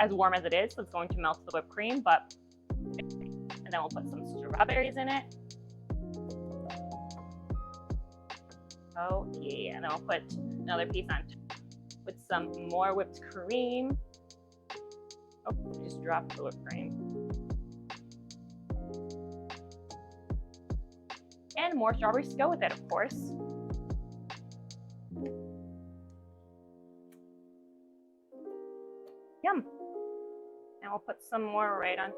as warm as it is, so it's going to melt the whipped cream, but and then we'll put some strawberries in it. Oh yeah, and then we'll put another piece on top with some more whipped cream. Oh, I just dropped the whipped cream. And more strawberries to go with it, of course. Yum. And we'll put some more right on.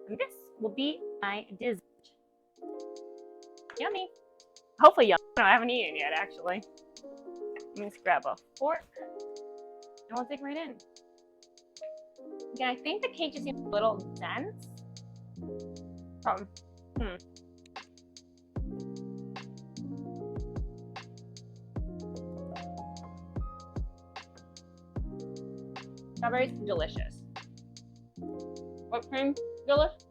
And this will be my dessert. Yummy. Hopefully yummy. No, I haven't eaten yet, actually. Let me just grab a fork. And we'll dig right in. Again, I think the cake just seems a little dense. Strawberries, delicious. Whipped cream, delicious.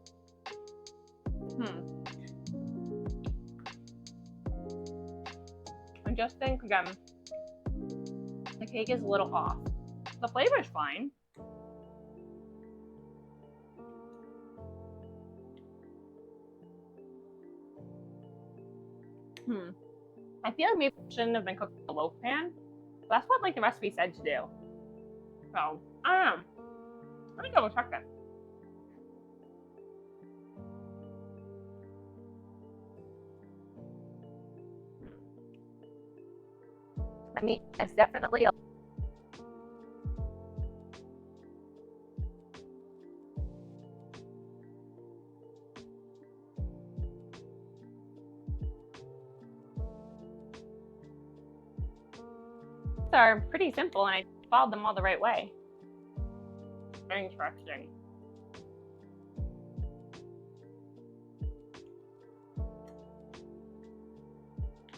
I just think, again, the cake is a little off. The flavor is fine. I feel like maybe it shouldn't have been cooked in a loaf pan. But that's what like the recipe said to do. So, I don't know. Let me double check that. I mean, it's definitely a are pretty simple and I followed them all the right way. Very interesting.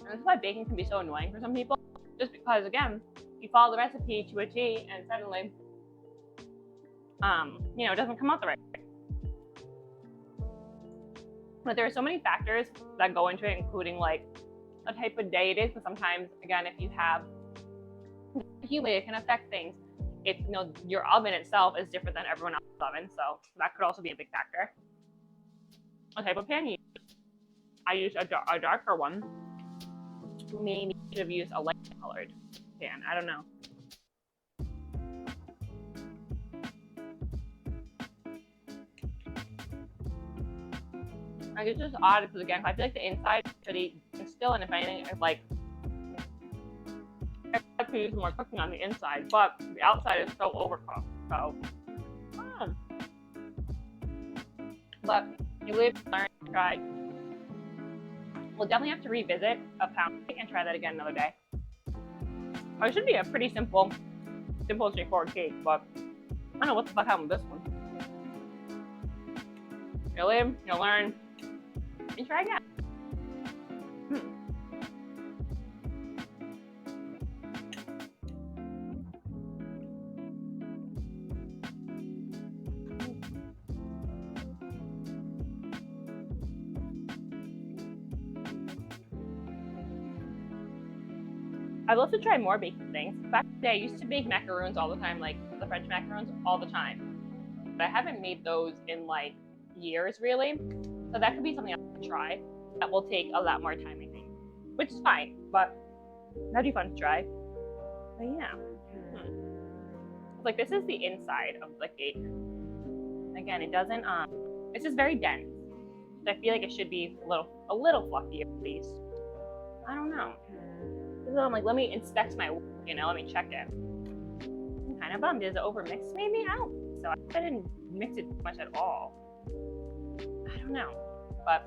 And this is why baking can be so annoying for some people. Just because, again, you follow the recipe to a T and suddenly, it doesn't come out the right way. But there are so many factors that go into it, including like a type of day it is. But sometimes, again, if you have humid, it can affect things. If your oven itself is different than everyone else's oven, so that could also be a big factor. What type of pan you use? I use a darker one. Maybe you should have used a light colored pan. I don't know. It's just odd because again, I feel like the inside should eat still, and if anything, it's like I could use more cooking on the inside, but the outside is so overcooked. So, but you live, learn, try. We'll definitely have to revisit a pound cake and try that again another day. It should be a pretty simple, straightforward cake, but I don't know what the fuck happened with this one. You live, you learn, and try again. I'd love to try more baking things. Back in the day, I used to bake macaroons all the time, like the French macaroons all the time. But I haven't made those in like years, really. So that could be something I could try. That will take a lot more time, I think. Which is fine, but that'd be fun to try. But yeah. Like this is the inside of the cake. Again, it doesn't, it's just very dense. So I feel like it should be a little fluffy at least. I don't know. So I'm like, let me inspect my work, let me check it. I'm kind of bummed. Is it overmixed maybe? I don't think so. I didn't mix it much at all. I don't know. But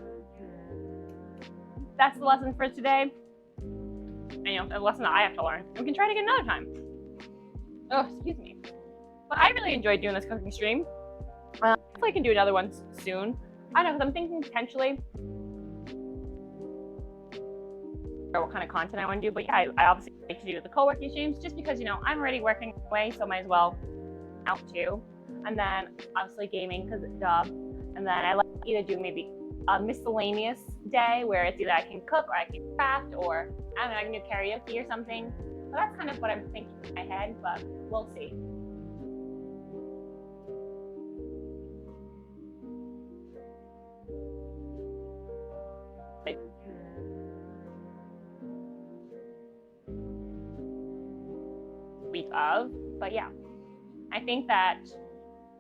that's the lesson for today. And a lesson that I have to learn. We can try it again another time. Oh, excuse me. But I really enjoyed doing this cooking stream. Hopefully I can do another one soon. I don't know, because I'm thinking potentially what kind of content I want to do, but yeah, I obviously like to do the co-working streams just because I'm already working away, so might as well out too. And then obviously gaming because it's job. And then I like to either do maybe a miscellaneous day where it's either I can cook or I can craft, or I don't know, I can do karaoke or something. So that's kind of what I'm thinking in my head, but we'll see. Week of, but yeah, I think that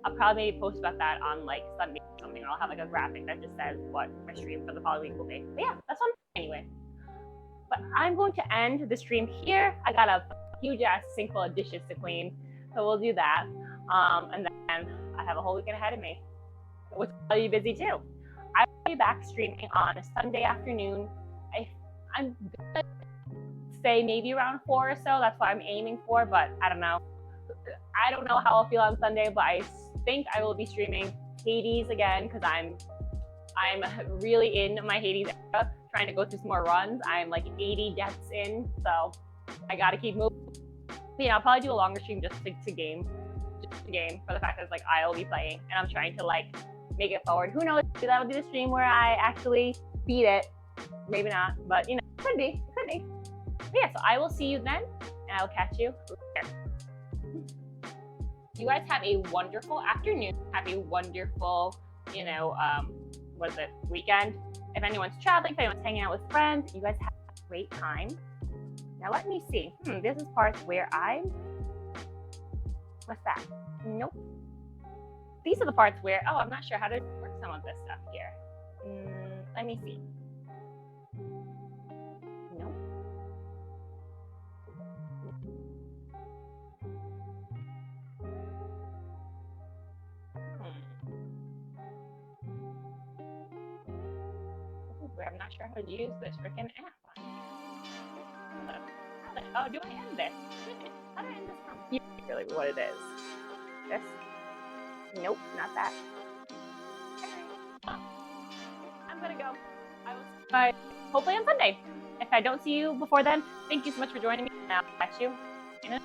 I'll probably post about that on like Sunday or something. I'll have like a graphic that just says what my stream for the following week will be. But yeah, that's fun anyway. But I'm going to end the stream here. I got a huge ass sink full of dishes to clean, so we'll do that. And then I have a whole weekend ahead of me, which will be busy too. I will be back streaming on a Sunday afternoon. I'm gonna say maybe around 4 or so. That's what I'm aiming for, but I don't know. I don't know how I'll feel on Sunday, but I think I will be streaming Hades again because I'm really in my Hades era, trying to go through some more runs. I'm like 80 deaths in, so I gotta keep moving. I'll probably do a longer stream just to game just a game for the fact that it's like I'll be playing and I'm trying to like make it forward. Who knows? That'll be the stream where I actually beat it. Maybe not, but you know, could be. But yeah, so I will see you then, and I will catch you later. You guys have a wonderful afternoon. Have a wonderful, you know, weekend. If anyone's traveling, if anyone's hanging out with friends, you guys have a great time. Now let me see. This is parts where what's that? Nope. These are the parts where, I'm not sure how to work some of this stuff here. Let me see. Nope. I'm not sure how to use this freaking app. Oh, do I end this? How do I end this from here? Really, what it is? This? Nope, not that. I'm gonna go. I will see you guys hopefully on Sunday. If I don't see you before then, thank you so much for joining me, and I'll catch you in a